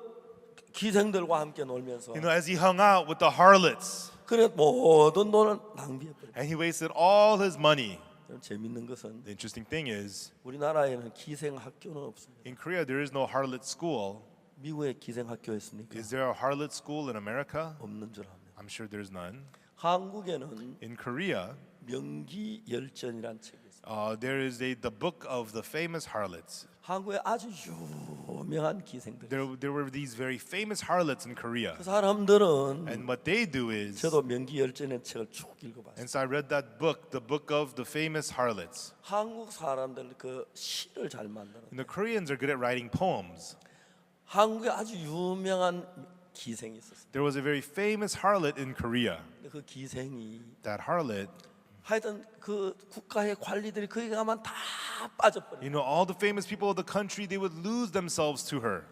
기생들과 함께 놀면서 You know, as he hung out with the harlots 그래 모든 돈을 낭비해버려요. and he wasted all his money. 재밌는 것은 The interesting thing is, 우리나라에는 기생 학교는 없습니다. in Korea, there is no harlot school. 미국에 기생 학교 있습니까? Is there a harlot school in America? 없는 줄 압니다. I'm sure there's none. 한국에는 In Korea, 명기열전이란 책이 있습니다. There is the book of the famous harlots. 한국에 아주 유명한 기생들. There were these very famous harlots in Korea. 그 사람들은 And what they do is, 저도 명기열전의 책을 쭉 읽어봤어요. and so I read that book, the book of the famous harlots. 한국 사람들 그 시를 잘 만드는. And the Koreans are good at writing poems. 한국에 아주 유명한 기생이 있었어요. There was a very famous harlot in Korea. 근데 그 기생이 That harlot, 하여튼 그 국가의 관리들이 거기 가면 다 빠져버려. you know, all the famous people of the country, they would lose themselves to her.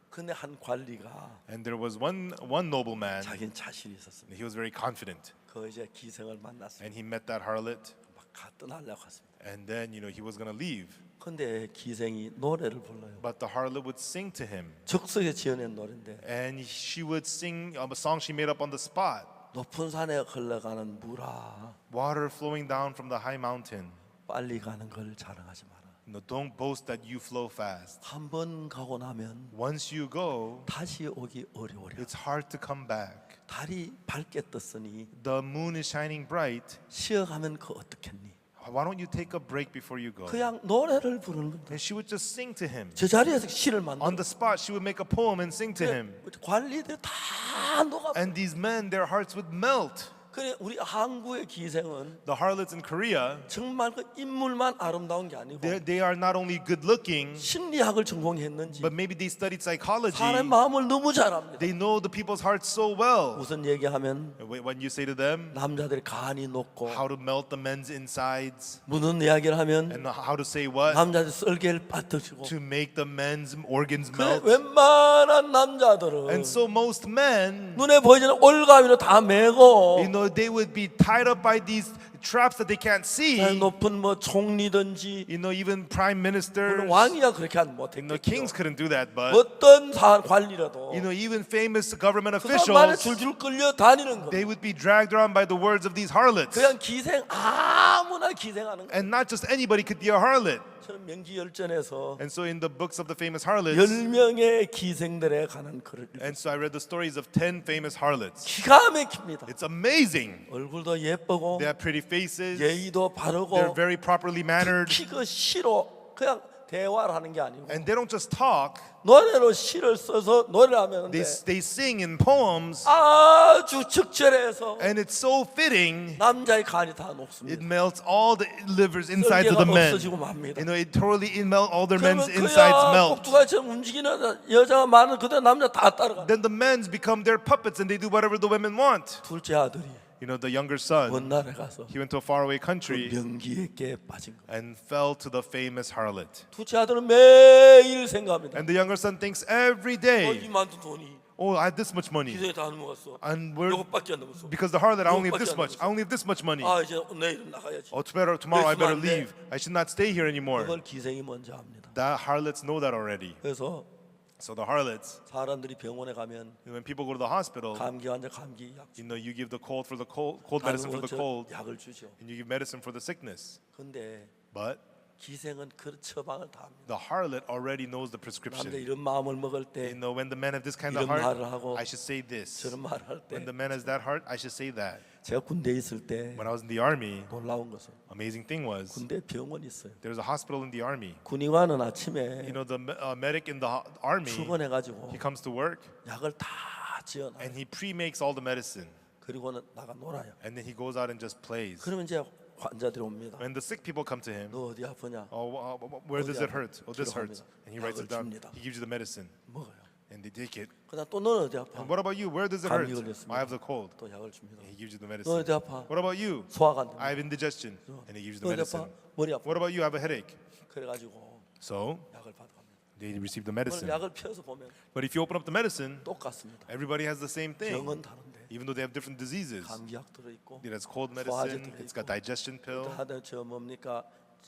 근데 한 관리가 And there was one nobleman, 자기는 자신이 있었습니다. he was very confident. 그 이제 기생을 만났어요. And he met that harlot. 막 떠나려고 했습니다. And then, you know, he was going to leave. 근데 기생이 노래를 불러요. But the harlot would sing to him. 적석에 지어낸 노래인데 And she would sing a song she made up on the spot. 높은 산에 흘러가는 물아 Water flowing down from the high mountain. 빨리 가는 걸 자랑하지 마라. You know, don't boast that you flow fast. 한 번 가고 나면 Once you go, 다시 오기 어려워려. it's hard to come back. 달이 밝게 떴으니 The moon is shining bright. 쉬어가면 그 어떻겠니? Why don't you take a break before you go? 그냥 노래를 부르는 겁니다. And she would just sing to him. 저 자리에서 시를 On 만들어. the spot, she would make a poem and sing to him. 관리들 다 녹아. And these men, their hearts would melt. 그래 우리 한국의 기생은 The harlots in Korea, 정말 그 인물만 아름다운 게 아니고 they are not only good looking, 심리학을 전공했는지 but maybe they studied psychology. 사람의 마음을 너무 잘 압니다. They know the people's hearts so well. 무슨 얘기하면 When you say to them 남자들이 간이 높고 how to melt the men's insides 무슨 이야기를 하면 and how to say what 남자들 썰개를 빠뜨리고 to make the men's organs 그래 melt. 웬만한 남자들은 And so most men, 눈에 보이는 올가미로 다 매고 you know, they would be tied up by these traps that they can't see. 높은 뭐 총리든지 You know, even prime 물론 ministers, 왕이야 그렇게 하면 you know, kings 못했겠죠. couldn't do that, but 어떤 관리라도 you know, even famous government 그 사람만에 officials, 줄줄 끌려 다니는 they 거예요. would be dragged around by the words of these harlots. 그냥 기생 아무나 기생하는 거예요. And not just anybody could be a harlot. 저는 명기열전에서 And so in the books of the famous harlots, 10명의 기생들에 관한 글을 읽어요. and so I read the stories of 10 famous harlots. 기가 막힙니다. It's amazing. 얼굴도 예쁘고 They have pretty faces. 예의도 They're 바르고 very properly mannered. 특히 그 시로 그냥 대화를 하는 게 아니고 And they don't just talk. 노래로 시를 써서 노래를 하면 They sing in poems. 아주 적절해서 And it's so fitting. 남자의 간이 다 It 녹습니다. melts all the livers inside of 썰개가 the men. 없어지고 맙니다. You know, it totally melt all their 그러면 men's insides 그야 melt. 꼭두가처럼 움직이는 여자가 많은 그때 남자 다 따라가. Then the men's become their puppets and they do whatever the women want. 둘째 아들이 You know, the younger son, 먼 나라에 가서 he went to a faraway 그 country 명기에 깨 빠진 거예요. and fell to the famous harlot. 둘째 아들은 매일 생각합니다. And the younger son thinks every day, 이만큼 돈이 oh, I have this much money. 기생에 다 먹었어. And where, 이것밖에 안 먹었어. because the harlot, I only have 이것밖에 this 안 much. 먹었어. I only have this much money. 아 이제 내일은 나가야지. Oh, tomorrow I better 있으면 안 돼. leave. I should not stay here anymore. 그걸 기생이 먼저 합니다. The harlots know that already. 그래서 So the harlots, 사람들이 병원에 가면 when people go to the hospital, 감기 환자 감기 약 you know, you give the cold for the cold medicine for the cold, 약을 주죠. and you give medicine for the sickness. 근데 But 기생은 그 처방을 다 합니다. the harlot already knows the 남자 prescription. 이런 마음을 먹을 때 You know, when the man have this kind of 이런 heart, 말을 하고 I should say this. 저런 말을 할 때 When the man has that heart, I should say that. 제가 군대에 있을 때 When I was in the army, 놀라운 것은 amazing thing was 군대 병원이 있어요. there was a hospital in the army. 군의관은 아침에 You know, the medic in the army, 출근해가지고 he comes to work 약을 다 지어놔. and he pre-makes all the medicine, 그리고는 나가 놀아요. and then he goes out and just plays. 그러면 이제 환자들이 옵니다. When the sick people come to him, 너 어디 아프냐? oh, where does it hurt? Oh, this hurts. And he writes it down. 기록합니다. He gives you the medicine, 먹어요. and they take it. 그다음 또 너는 어디 아파? And what about you? Where does it hurt? 감기 걸렸습니다. I have the cold. 또 약을 줍니다. And he gives you the 너 medicine. 어디 아파? What about you? 소화가 안 I 됩니다. have indigestion, and he gives you 너 the 어디 아파? medicine. 머리 아파. What about you? I have a headache. 그래가지고 So 약을 받아갑니다. they receive the 오늘 medicine. 약을 펴서 보면 But if you open up the medicine, 똑같습니다. everybody has the same thing, 병은 다른데 even though they have different diseases. 감기약 들어있고 It has cold 소화제 medicine. It's got 들어있고 digestion pill. 하다 저 뭡니까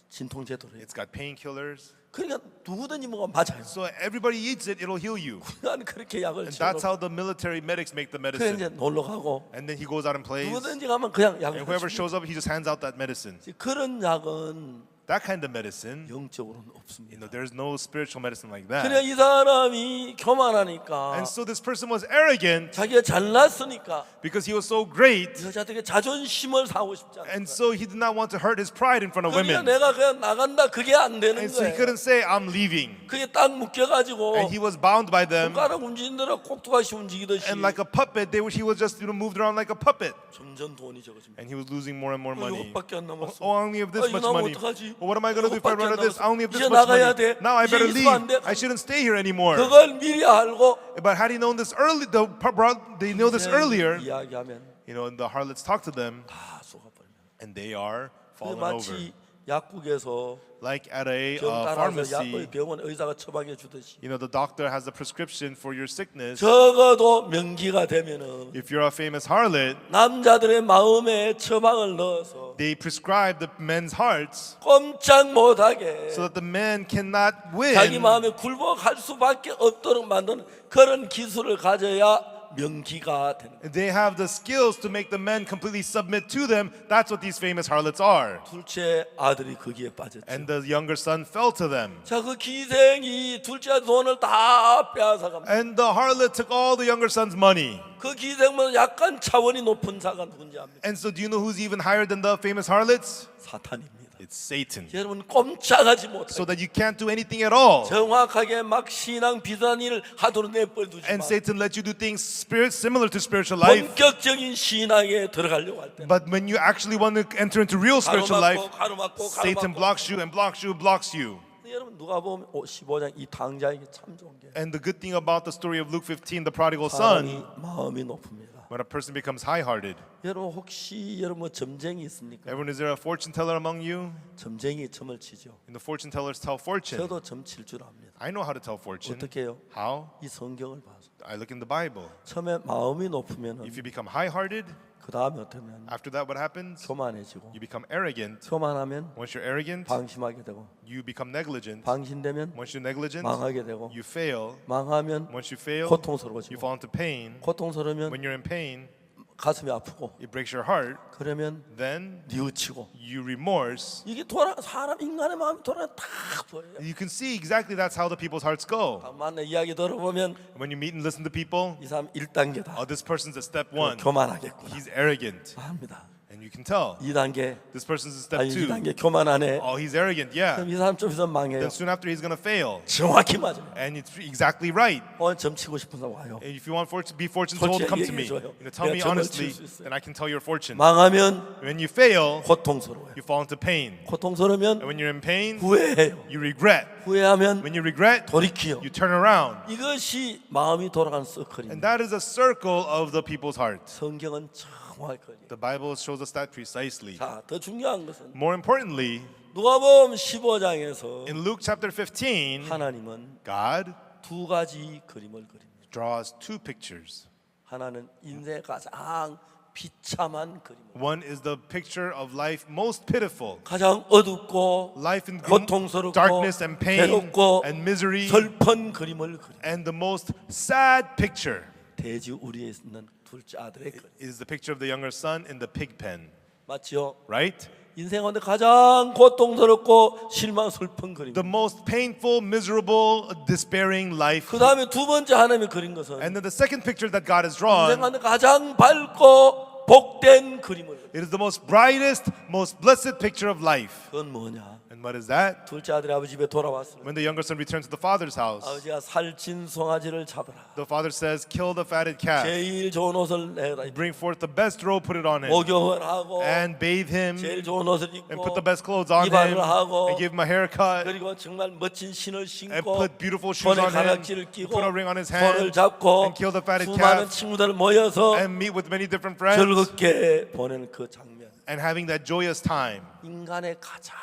진통제 들어있고 It's got painkillers. 그러니까 누구든지 뭐가 맞아요. So everybody eats it, it'll heal you. 난 그렇게 약을 And that's 치고 how the military medics make the 그래 medicine. 이제 놀러 가고 And then he goes out and plays. 누구든지 가면 그냥 약을 And whoever 줍니다. shows up, he just hands out that medicine. 그런 약은 That kind of medicine, 영적으로는 없습니다. there's no spiritual medicine like that. 그래 이 사람이 교만하니까 And so this person was arrogant 자기가 잘났으니까 because he was so great, 여자들에게 자존심을 사고 싶지 않은 and 거야. so he did not want to hurt his pride in front of 그러니까 women. 내가 그냥 나간다 그게 안 되는 And so he 거예요. couldn't say, I'm leaving. 그게 딱 묶여가지고 And he was bound by them. 손가락 움직이는 대로 꼭두가시 움직이듯이 And like a puppet, he was just moved around like a puppet. 점점 돈이 적어집니다. And he was losing more and more money. 이것밖에 안 남았어. Oh, I only have this 이거 much 나면 money. 어떡하지? Well, what am I going to do if I run out of this? I only have this 이제 much 나가야 money. 돼. Now I better 이제 있으면 안 leave. 돼. I shouldn't stay here anymore. 그걸 미리 알고 But had he known this early, they know this earlier. 이야기하면 And the harlots talk to them, 다 속아버립니다. and they are 그 fallen over. 마치 약국에서 Like at a 병 따라서 pharmacy, 병원 의사가 처방해 주듯이 the doctor has a prescription for your sickness. 적어도 명기가 되면은 If you're a famous harlot, 남자들의 마음에 처방을 넣어서 they prescribe the men's hearts 꼼짝 못하게 so that the men cannot 자기 win. 마음에 굴복할 수밖에 없도록 만드는 그런 기술을 가져야 명기가 되는 거예요. They have the skills to make the men completely submit to them. That's what these famous harlots are. 둘째 아들이 거기에 빠졌죠. And the younger son fell to them. 자, 그 기생이 둘째 아들 돈을 다 빼앗아갑니다. And the harlot took all the younger son's money. 그 기생보다 약간 차원이 높은 자가 누군지 압니까? And so do you know who's even higher than the famous harlots? 사탄입니다. It's Satan. 여러분 꼼짝하지 못하게 So that you can't do anything at all. 정확하게 막 신앙 비슷한 일을 하도록 내버려 두지 And 마. Satan lets you do things similar to spiritual life. 본격적인 신앙에 들어가려고 할 때 But when you actually want to enter into real spiritual life, 가로막고 Satan blocks you and blocks you and blocks you. 여러분 누가 보면 15장 이 당자에게 참 좋은 게 And the good thing about the story of Luke 15, the prodigal son, 사람이 마음이 높습니다. when a person becomes high-hearted. 여러분 혹시 여러분 뭐 점쟁이 있습니까? Everyone, is there a fortune teller among you? 점쟁이 점을 치죠. And the fortune tellers tell fortune. 저도 점 칠 줄 압니다. I know how to tell fortune. 어떻게 해요? How? 이 성경을 봐서 I look in the Bible. 처음에 마음이 높으면은 If you become high-hearted, 그 다음에 어떠면 after that what happens? 교만해지고 You become arrogant. 교만하면 Once you're arrogant, 방심하게 되고 you become negligent. 방심되면 Once you're negligent, 망하게 되고 you fail. 망하면 Once you fail, you 고통스러워지고 fall into pain. 고통스러우면 When you're in pain, 가슴이 아프고 it breaks your heart. 그러면 Then 뉘우치고 you remorse. 이게 사람 인간의 마음이 돌아 다 보여요. You can see exactly that's how the people's hearts go. 만나 이야기 들어보면 When you meet and listen to people, 이 사람 1단계다. oh, this person's at step 1. 교만하겠구나. He's arrogant. 합니다. And you can tell. 2단계 This person's at step 아니 2. 2단계 교만하네. Oh, he's arrogant. Yeah. 그럼 이 사람 좀 있으면 망해요. Then soon after, he's going to fail. 정확히 맞아요. And it's exactly right. 오늘 점 치고 싶은 사람 와요. And if you want to be fortune told, come to me. 솔직히 얘기해줘요. Tell me 내가 점을 honestly, 칠 수 있어요. then I can tell your fortune. 망하면 When you fail, 고통스러워요. you fall into pain. 고통스러우면 And when you're in pain, 후회해요. you regret. 후회하면 When you regret, 돌이키요. you turn around. 이것이 마음이 돌아가는 And 서클입니다. that is a circle of the people's heart. 성경은 정확하게. The Bible shows us that precisely. 자, 더 중요한 것은 More importantly, 누가복음 15장에서 in Luke chapter 15, 하나님은 God 두 가지 그림을 그립니다. draws two pictures. 하나는 인생의 가장 비참한 그림, One is the picture of life most pitiful. 가장 어둡고 Life in 고통스럽고 darkness and pain 괴롭고 and misery. 슬픈 그림을 그립니다. And the most sad picture 돼지 우리에 있는 둘째 아들의 그림. is the picture of the younger son in the pig pen, 맞죠? right? 인생 가운데 가장 고통스럽고 실망 슬픈 그림. The most painful, miserable, despairing life. 그 다음에 두 번째 하나님이 그린 것은 And then the second picture that God has 인생 drawn, 가운데 가장 밝고 복된 그림을. it is the most brightest, most blessed picture of life. 그건 뭐냐? And what is that? 둘째 아들이 아버지 집에 돌아왔습니다. When the younger son returns to the father's house, 아버지가 살찐 송아지를 잡으라. the father says, kill the fatted calf, 제일 좋은 옷을 내라. bring forth the best robe, put it on him, 목욕을 하고 and bathe him, 제일 좋은 옷을 and 입고 put the best clothes on him, 이발을 하고 and give him a haircut, 그리고 정말 멋진 신을 and 신고 put beautiful shoes 손에 on him, 가락지를 끼고 put a ring on his 손을 hand, 잡고 and kill the fatted 수많은 calf, 친구들 모여서 and meet with many different friends, 즐겁게 보내는 그 장면, and having that joyous time. 인간의 가장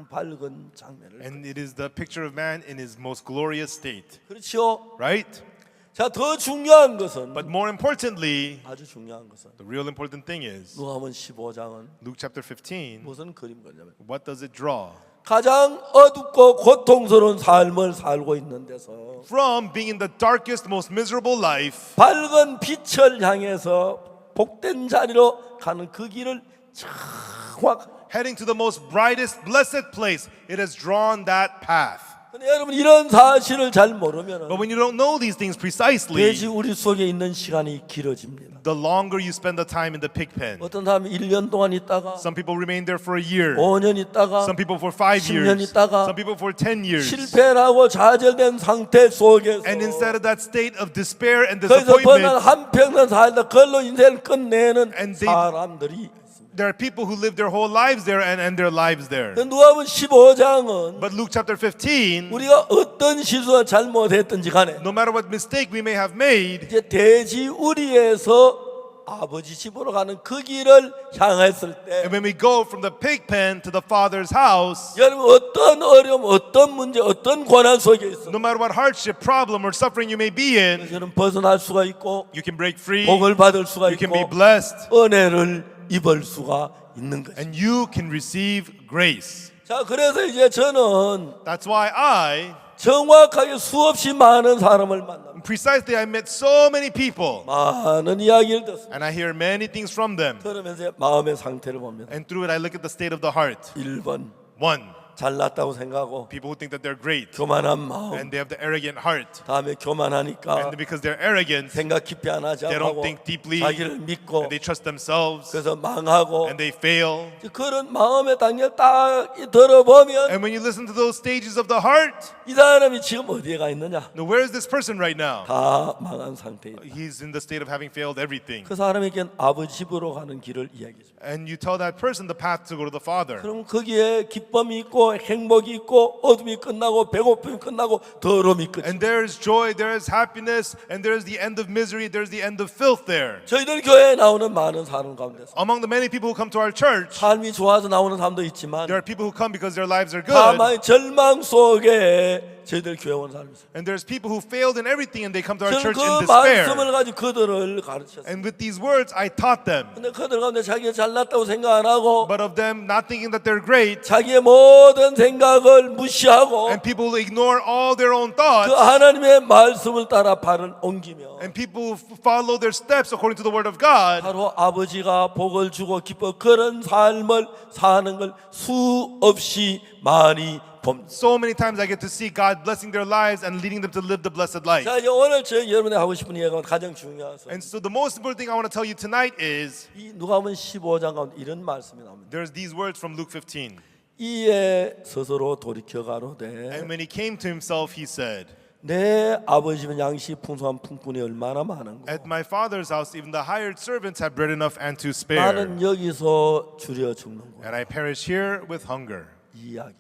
밝은 장면을. And it is the picture of man in his most glorious state, 그렇죠? right? 자, 더 중요한 것은 But more importantly, 아주 중요한 것은 the real important thing is 누가복음 15장은 Luke chapter 15. 무슨 그림 그리냐면 What does it draw? 가장 어둡고 고통스러운 삶을 살고 있는 데서 From being in the darkest, most miserable life 밝은 빛을 향해서 복된 자리로 가는 그 길을 정확. Heading to the most brightest, blessed place, it has drawn that path. 근데 여러분 이런 사실을 잘 모르면 But when you don't know these things precisely, 돼지 우리 속에 있는 시간이 길어집니다. the longer you spend the time in the pig pen. 어떤 사람이 1년 동안 있다가 Some people remain there for a year. 5년 있다가 Some people for 5 10년 years. 있다가 Some people for 10 years. 실패를 하고 좌절된 상태 속에서 And instead of that state of despair and 거기서 disappointment, 번한 한평생 살다 그걸로 인생을 끝내는 And they- 사람들이 있습니다. there are people who live their whole lives there and end their lives there. 누가복음 15장은 But Luke chapter 15, 우리가 어떤 실수가 잘못했든지 간에 no matter what mistake we may have made, 이제 돼지 우리에서 아버지 집으로 가는 그 길을 향했을 때 and when we go from the pig pen to the Father's house, 여러분 어떤 어려움, 어떤 문제, 어떤 고난 속에 있어 no matter what hardship, problem, or suffering you may be in, 여러분 벗어날 수가 있고 you can break free, 복을 받을 수가 you can be 있고 blessed, 은혜를 입을 수가 있는 거죠. and you can receive grace. 자, 그래서 이제 저는 That's why I, 정확하게 수없이 많은 사람을 만납니다. precisely, I met so many people, 많은 이야기를 듣습니다. and I hear many things from them. 그러면서 마음의 상태를 봅니다. And through it, I look at the state of the heart. 1번 One, 잘났다고 생각하고 people who think that they're great, 교만한 마음. and they have the arrogant heart. 다음에 교만하니까 And because they're arrogant, 생각 깊이 안 하지 they don't 않고 think deeply, 자기를 믿고 and they trust themselves, 그래서 망하고 and they fail. 그런 마음의 단계를 딱 들어보면 And when you listen to those stages of the heart, 이 사람이 지금 어디에 가 있느냐? now where is this person right now? 다 망한 상태에 있다. He's in the state of having failed everything. 그 사람에겐 아버지 집으로 가는 길을 이야기해줍니다. And you tell that person the path to go to the Father. 그럼 거기에 기쁨이 있고 행복이 있고 어둠이 끝나고 배고픔이 끝나고 더러움이 끝이. And there is joy, there is happiness, and there is the end of misery, there is the end of filth there. 저희들 교회에 나오는 많은 사람 가운데서 Among the many people who come to our church, 삶이 좋아서 나오는 사람도 있지만 there are people who come because their lives are good. 다만 절망 속에 저희들 교회 온 사람이 있어요. And there's people who failed in everything and they come to our 저는 church in 그 despair. 말씀을 가지고 그들을 가르쳤어요. And with these words, I taught them. 근데 그들 가운데 자기가 잘났다고 생각 안 하고 But of them not thinking that they're great, 자기의 모든 생각을 무시하고 and people who ignore all their own 그 thoughts, 하나님의 말씀을 따라 발을 옮기며 and people who follow their steps according to the word of God, 바로 아버지가 복을 주고 기뻐 그런 삶을 사는 걸 수없이 많이 봅니다. so many times I get to see God blessing their lives and leading them to live the blessed life. 자, 이제 오늘 저 여러분이 하고 싶은 이야기가 가장 중요해서 And so the most important thing I want to tell you tonight is 이 누가복음 15장 가운데 이런 말씀이 나옵니다. there's these words from Luke 15. 이에 스스로 돌이켜 가로되 And when he came to himself, he said, 내 아버지는 양식 풍성한 품꾼이 얼마나 많은고 at my father's house, even the hired servants have bread enough and to spare, 나는 여기서 줄여 죽는고. and I perish here with hunger. 이 이야기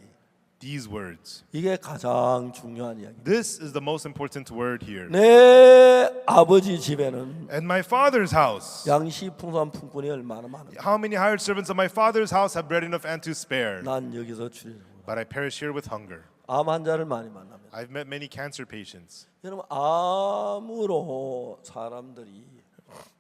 These words. 이게 가장 중요한 이야기. This is the most important word here. 내 아버지 집에는 At my father's house, 양식 풍성한 품꾼이 얼마나 많은가. how many hired servants of my father's house have bread enough and to spare? 난 여기서 줄여 죽는다. But I perish here with hunger. 암 환자를 많이 만납니다. I've met many cancer patients. 여러분 암으로 사람들이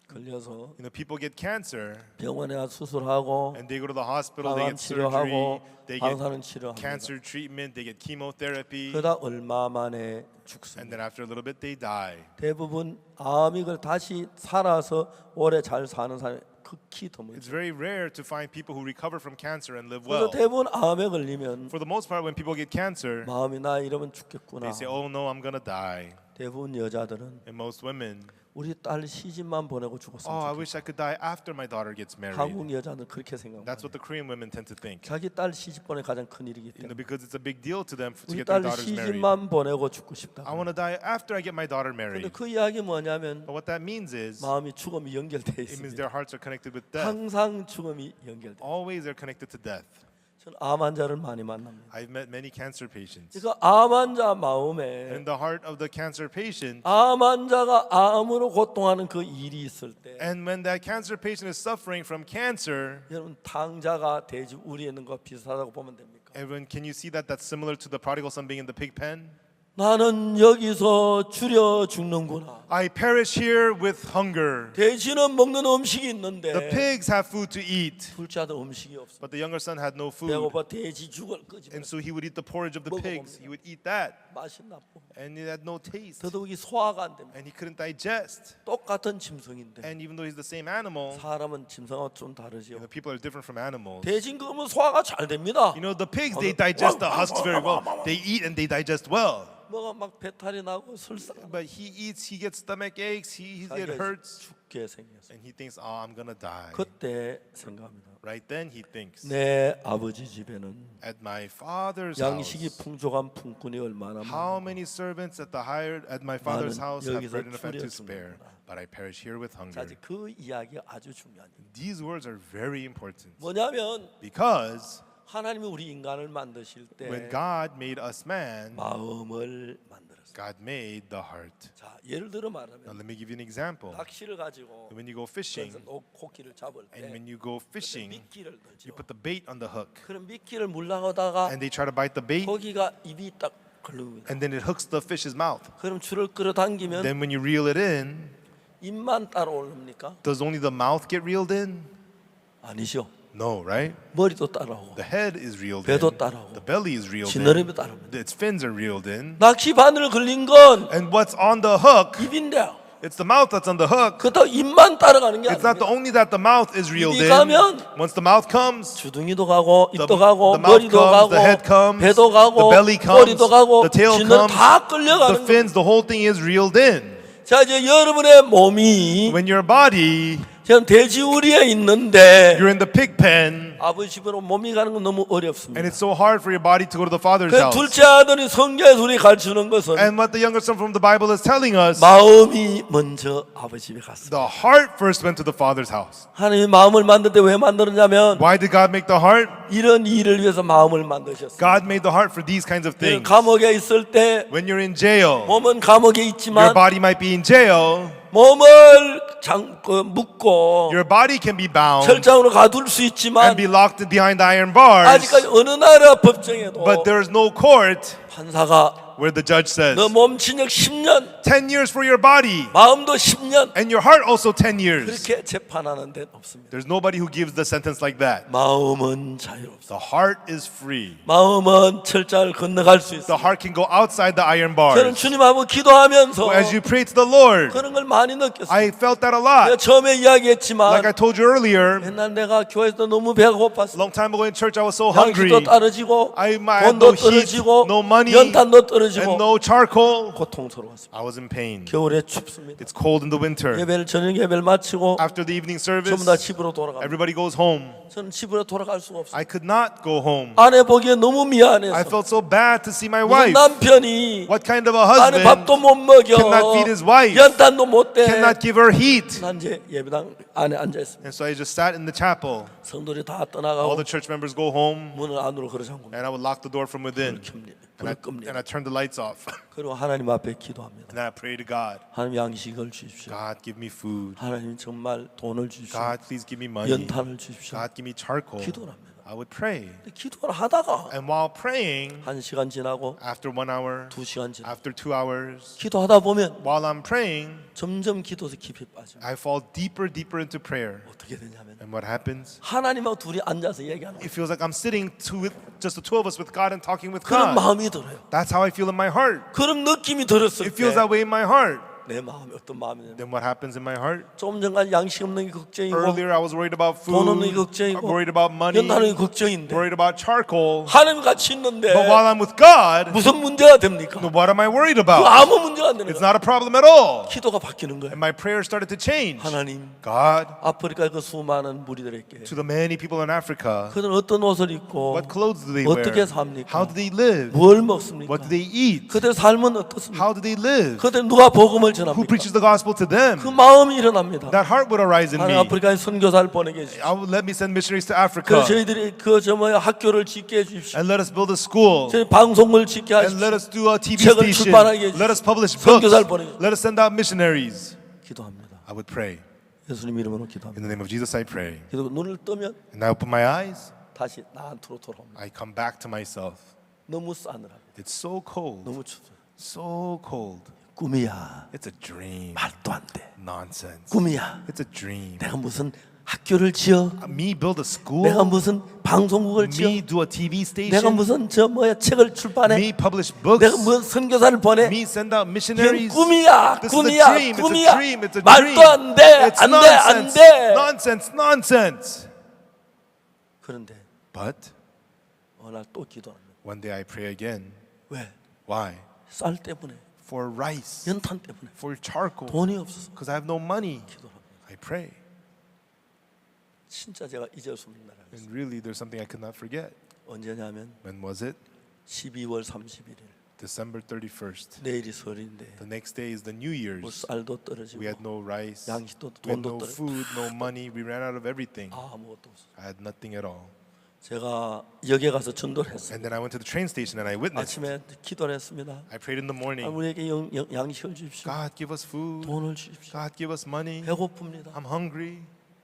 걸려서 People get cancer 병원에 가서 수술하고 and they go to the hospital, they 항암 get surgery, 치료하고 they 방사능 get 치료합니다. cancer treatment, they get chemotherapy, 그러다 얼마 만에 and 죽습니다. then after a little bit they die. 대부분 암이걸 다시 살아서 오래 잘 사는 사람이 극히 드물죠. It's very rare to find people who recover from cancer and live 그래서 well. 대부분 암에 걸리면 For the most part, when people get cancer, 마음이 나 이러면 죽겠구나. they say, "Oh no, I'm gonna die." 대부분 여자들은 And most women, 우리 딸 시집만 보내고 "Oh, 죽었으면 I 좋겠다. wish I could die after my daughter gets married." 한국 여자는 그렇게 생각합니다. That's what the Korean women tend to think. 자기 딸 시집 보내 가장 큰 일이기 때문에 Because it's a big deal to them to 우리 get their 딸 daughters married. 시집만 보내고 죽고 싶다. I want to die after I get my daughter 근데 married. 그 이야기 뭐냐면 But what that means is, 마음이 죽음이 연결돼 it means 있습니다. their hearts are connected with death. 항상 죽음이 연결돼. Always they're connected to death. 저는 암 환자를 많이 만납니다. I've met many cancer patients. 그러니까 암 환자 마음에 In the heart of the cancer patient, 암 환자가 암으로 고통하는 그 일이 있을 때 and when that cancer patient is suffering from cancer, 여러분 탕자가 돼지 우리에 있는 거 비슷하다고 보면 됩니까? everyone, can you see that that's similar to the prodigal son being in the pig pen? 나는 여기서 줄여 죽는구나. I perish here with hunger. 돼지는 먹는 음식이 The 있는데 pigs have food to eat, 둘째 아들 음식이 없어. but the younger son had no food. 배고파 돼지 죽을 끄집어. And so he would eat the porridge of the pigs. He would eat that, 맛이 나쁘고 and it had no taste. 더더욱이 소화가 안 됩니다. And he couldn't digest. 똑같은 짐승인데 And even though he's the same animal, 사람은 짐승하고 좀 다르죠. people are different from animals. 돼지 그러면 소화가 잘 됩니다. The pigs, they digest the husks very well. They eat and they digest well. 뭐가 막 배탈이 나고 설사. But he eats, he gets stomach aches, it hurts. 죽게 생겼어. And he thinks, oh, I'm gonna die. 그때 생각합니다. Right then he thinks, 내 아버지 집에는 at my father's 양식이 house, 풍족한 품꾼이 얼마나 how 많아. many servants at my father's 나는 house have 여기서 bread enough and to 줄여 spare, 죽는구나. but I perish here with 자, hunger. 이제 그 이야기가 아주 중요한 일이에요. These words are very important 뭐냐면 because 하나님이 우리 인간을 만드실 때 when God made us man, 마음을 만들었어요. God made the heart. 자, 예를 들어 Now 말하면 let me give you an example. 낚시를 가지고 When you go fishing, 그래서 고기를 잡을 때 and when you go fishing, 미끼를 you 넣죠. put the bait on the hook, 그럼 미끼를 물라가다가 and they try to bite the bait, 고기가 입이 딱 걸립니다. and then it hooks the fish's mouth. 그럼 줄을 끌어당기면 Then when you reel it in, 입만 따라오릅니까? does only the mouth get reeled in? 아니죠. No, right? 머리도 따라오고 The head is reeled in. 배도 따라오고 The belly is reeled in. 지느러미 따라옵니다. Its fins are reeled in. 낚시 바늘 걸린 건 And what's on the hook, 입인데요. it's the mouth that's on the hook. 그렇다고 입만 따라가는 게 It's not 아닙니다. only that the mouth is reeled 입이 in. 가면 Once the mouth comes, 주둥이도 가고 입도 the 가고 mouth 머리도 comes, 가고 the head comes, 배도 the 가고 belly comes, 꼬리도 가고 the tail 지느러 comes, 다 the 끌려가는 거예요. fins, the whole thing is reeled in. 자, 이제 여러분의 몸이 When your body, 지금 돼지우리에 있는데 you're in the pig pen, 아버지 집으로 몸이 가는 건 너무 and 어렵습니다. it's so hard for your body to go to the Father's 그 house. 둘째 아들이 성경에서 우리 가르치는 것은 And what the younger son from the Bible is telling us, 마음이 먼저 아버지 집에 갔습니다. the heart first went to the Father's house. 하나님이 마음을 만들 때 왜 만들었냐면 Why did God make the heart? 이런 일을 위해서 마음을 만드셨어요. God made the heart for these kinds of things. 감옥에 있을 때 When you're in jail, 몸은 감옥에 your 있지만 body might be in jail, 몸을 묶고 your body can be bound 철장으로 가둘 수 and 있지만 be locked behind iron bars, 아직까지 어느 나라 법정에도 but there is no court 판사가 where the judge says, 너 몸 징역 10년 10 years for your body, 마음도 10년 and your heart also 10 years. 그렇게 재판하는 데는 없습니다. There's nobody who gives the sentence like that. 마음은 자유롭습니다. The heart is free. 마음은 철장을 건너갈 수 The 있습니다. heart can go outside the iron 저는 bars. 주님 앞에 기도하면서 As you pray to the Lord, 그런 걸 많이 느꼈어요. I felt that a 내가 lot. 처음에 이야기했지만 Like I told you earlier, 옛날 내가 교회에서 너무 배가 고팠어. long time ago in church, I was so hungry. 양식도 떨어지고 I had no 돈도 heat, 떨어지고 no money, 연탄도 떨어지고 and no charcoal. 고통스러웠습니다. I was in pain. 겨울에 춥습니다. It's cold in the winter. 예배를 저녁 예배를 마치고 After the evening service, 전부 다 집으로 돌아갑니다. everybody goes home. 저는 집으로 돌아갈 수가 없어요. I could not go home. 아내 보기에 너무 미안해서 I felt so bad to see my 무슨 wife. 남편이 What kind of a 아내 husband 밥도 못 먹여 cannot feed his wife, 연탄도 못 대. cannot give her heat? 난 이제 예배당 안에 앉아 있습니다. And so I just sat in the chapel. 성도들이 다 All 떠나가고 the church members go home, 문을 안으로 걸어 잠굽니다. and I would lock the door from within. 불을 끕니다. And I turn the lights off. 그리고 하나님 앞에 기도합니다. And I pray to God, 하나님 양식을 주십시오. God, give me food. 하나님 정말 돈을 주십시오. God, please give me money. 연탄을 주십시오. God, give me charcoal. 기도를 합니다. I would pray. 근데 기도를 하다가 And while praying, 1시간 지나고 after 1 hour, 2시간 지나고 after 2 hours, 기도하다 보면 while I'm praying, 점점 기도에서 깊이 빠집니다. I fall deeper, deeper into prayer. 어떻게 되냐면 And what happens? 하나님하고 둘이 앉아서 얘기하는 It feels like I'm sitting with just the two of us with God and talking with 그런 God. 마음이 들어요. That's how I feel in my heart. 그런 느낌이 들었을 It feels 때 that way in my heart. 내 마음이 어떤 마음이냐면 Then what happens in my heart? 조금 전까지 양식 없는 게 걱정이고 Earlier I was worried about 돈 없는 게 food, 걱정이고 worried about money, 연탄은 게 걱정인데 worried about charcoal. 하나님 같이 있는데 But while I'm with God, 무슨 문제가 됩니까? what am I worried 그 about? 아무 문제가 안 되는 It's 거예요. not a problem at all. 기도가 바뀌는 거예요. And my prayers started to change. 하나님 God, 아프리카 그 수많은 무리들에게 to the many people in Africa, 그들은 어떤 옷을 입고 what clothes do they wear? 어떻게 삽니까? How do they live? 뭘 먹습니까? What do they eat? 그들 삶은 어떻습니까? How do they live? 그들 누가 복음을 Who 전합니까? preaches the gospel to them? 그 마음이 일어납니다. That heart would arise in 하나님 me. 아프리카에 선교사를 보내계십시오. Let me send missionaries to 그 Africa. 저희들이 학교를 짓게 해주십시오. And let us build a school. 저희 방송을 짓게 And let 하십시오. us do a TV 책을 station. 출판하게 해주십시오. Let us publish books. 선교사를 보내주십시오. Let us send out missionaries. 기도합니다. I would pray. 예수님 이름으로 기도합니다. In the name of Jesus, I pray. 기도 눈을 뜨면 And I open my eyes. 다시 나한테로 돌아옵니다. I come back to myself. 너무 싸늘합니다. It's so cold. 너무 춥죠. So cold. 꿈이야. It's a dream. 말도 안 돼. Nonsense. 꿈이야. It's a dream. 내가 무슨 학교를 지어? Me build a school. 내가 무슨 방송국을 지어? Me do a TV 내가 station. 무슨 책을 출판해? Me publish books. 내가 무슨 선교사를 보내? Me send out 이건 missionaries. 꿈이야. This is a 꿈이야. dream. It's a 꿈이야. dream. It's a 말도 dream. 안 돼. It's 안 돼. 안 nonsense. 돼. Nonsense. Nonsense. 그런데 But 어느 날 또 기도합니다. one day I pray again. 왜? Why? 쌀 때문에, For rice. 연탄 때문에, For charcoal. 돈이 없어서 Because I have no money. 기도합니다. I pray. 진짜 제가 잊을 수 없는 날이었어요. And really, there's something I could not forget. 언제냐면 When was it? 12월 31일. December 31st. 내일이 설인데 The next day is the New 뭐 Year's. 쌀도 떨어지고 We had no rice. 양식도 We had 돈도 no 떨어지고 food, no money. We ran out of everything. 아무것도 없어. I had nothing at all. 제가 역에 가서 전도를 했어요. And then I went to the train station and I witnessed. 아침에 기도를 했습니다. I prayed in the morning. 우리에게 양식을 주십시오. God, give us food. 돈을 주십시오. God, give us money. 배고픕니다. I'm hungry.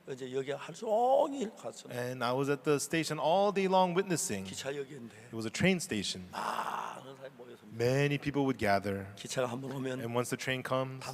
이제 여기 하루 종일 갔어요. And I was at the station all day long witnessing. 기차역인데 It was a train station. 많은 사람이 모였습니다. Many people would gather. 기차가 한 번 오면 And once the train comes,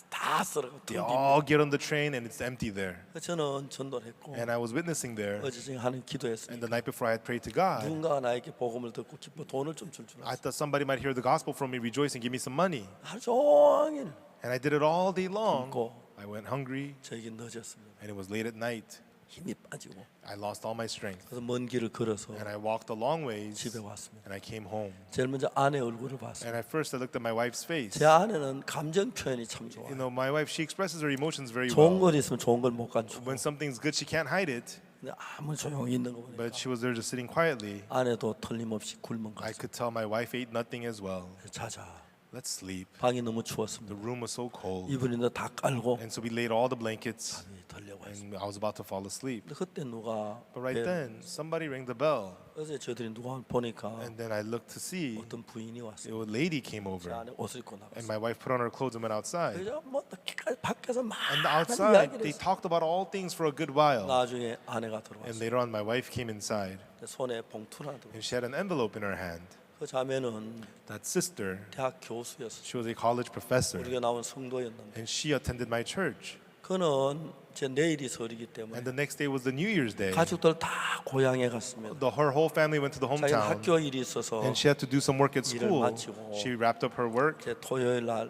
다 썰어가 they 텅 all get on the train and it's empty there. 빈. 저는 전도를 했고 And I was witnessing there. 어제 중에 하는 And 기도했으니까 the night before I had prayed to God. 누군가가 나에게 복음을 듣고 기뻐 돈을 좀 줄 줄 I 알았어. thought somebody might hear the gospel from me, rejoice and give me some money. 하루 종일 And I did it all day long. 굶고 I went hungry 저에게 늦었습니다. and it was late at night. 힘이 빠지고 I lost all my strength. 그래서 먼 길을 걸어서 And I walked a long ways 집에 왔습니다. and I came home. 제일 먼저 아내 얼굴을 봤어요. And at first I looked at my wife's face. 제 아내는 감정 표현이 참 좋아요. You know, my wife, she expresses her emotions very 좋은 well. 걸 있으면 좋은 걸 못 감추고 When something's good, she can't hide it. 근데 아무 조용히 있는 거 보니까 But she was there just sitting quietly. 아내도 틀림없이 굶은 I 거죠. could tell my wife ate nothing as well. 자자. Let's sleep. 방이 너무 The 추웠습니다. room was so cold. 이불인데 다 깔고 And so we laid all the blankets 잠이 들려고 했습니다. and I was about to fall asleep. 근데 그때 누가 But right then, somebody rang the bell. 어제 저들이 누가 보니까 And then I looked to see 어떤 부인이 왔어요. a lady came 제 over. 안에 옷을 입고 And 나갔어요. my wife put on her clothes and went outside. 그래서 뭐 늦게까지 밖에서 And 많은 outside, 이야기를 they 했어요. talked about all things for a good while. 나중에 아내가 And 들어왔어요. later on, my wife came inside 손에 봉투 하나 들고 and she had an envelope in her hand. 그 자매는 That sister, 대학 교수였어요. she was a college professor 우리가 나온 성도였는데 and she attended my church. 그는 제 내일이 설이기 때문에 And the next day was the New Year's Day. 가족들 다 고향에 갔습니다. Her whole family went to the 자기는 hometown 학교 일이 있어서 and she had to do some work at 일을 school. 마치고 She wrapped up her work 제 토요일 날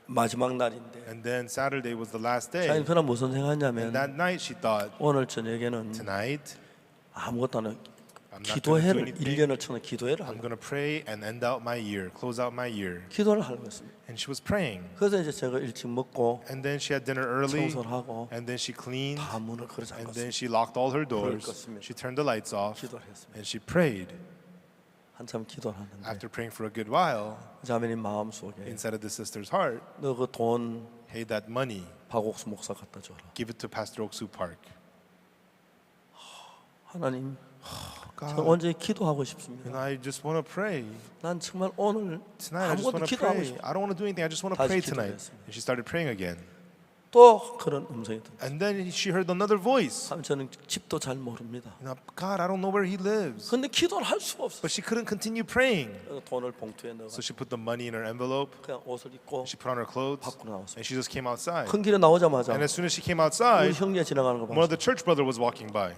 마지막 날인데 and then Saturday was the last day. 자기는 그날 무슨 And 생각하냐면 that night she thought, 오늘 저녁에는 tonight 아무것도 안 하고 I'm not going to do 기도회를 anything. 1년을 쳐는 기도회를 I'm 하고 going to pray and end out my year, close out my year. 기도를 하고 있습니다. And she was praying. 그래서 이제 제가 일찍 먹고 And then she had dinner early. 청소를 하고 And then she cleaned. 다 문을 걸어 And 잠갔어요. then she locked all her doors. 껐습니다. She turned the lights off. 기도를 했습니다. And she prayed. 한참 기도를 하는데 After praying for a good while, 자매님 마음속에 inside of the sister's heart, 너 그 돈 hey, that money, 박옥수 목사 갖다 줘라. give it to Pastor Oksu Park. 하나님 제가 God, 언제 기도하고 싶습니다. and I just want to pray. 난 정말 오늘 Tonight, I just 아무것도 want to 기도하고 pray. 싶어. I don't want to do anything. I just want to 다시 pray tonight. 기도했습니다. And she started praying again. 또 그런 음성이 들려. And then she heard another voice. 저는 집도 잘 모릅니다. You know, God, I don't know where he lives. 근데 기도를 할 수가 없어. But she couldn't continue praying. 그래서 돈을 봉투에 넣어 So she put the money in her envelope. 그냥 옷을 입고 She put on her clothes. 밖으로 나왔어요. And she just came outside. 큰 길에 나오자마자 And as soon as she came 우리 outside, 형제 지나가는 거 one of 봤어요. the church brother was walking by.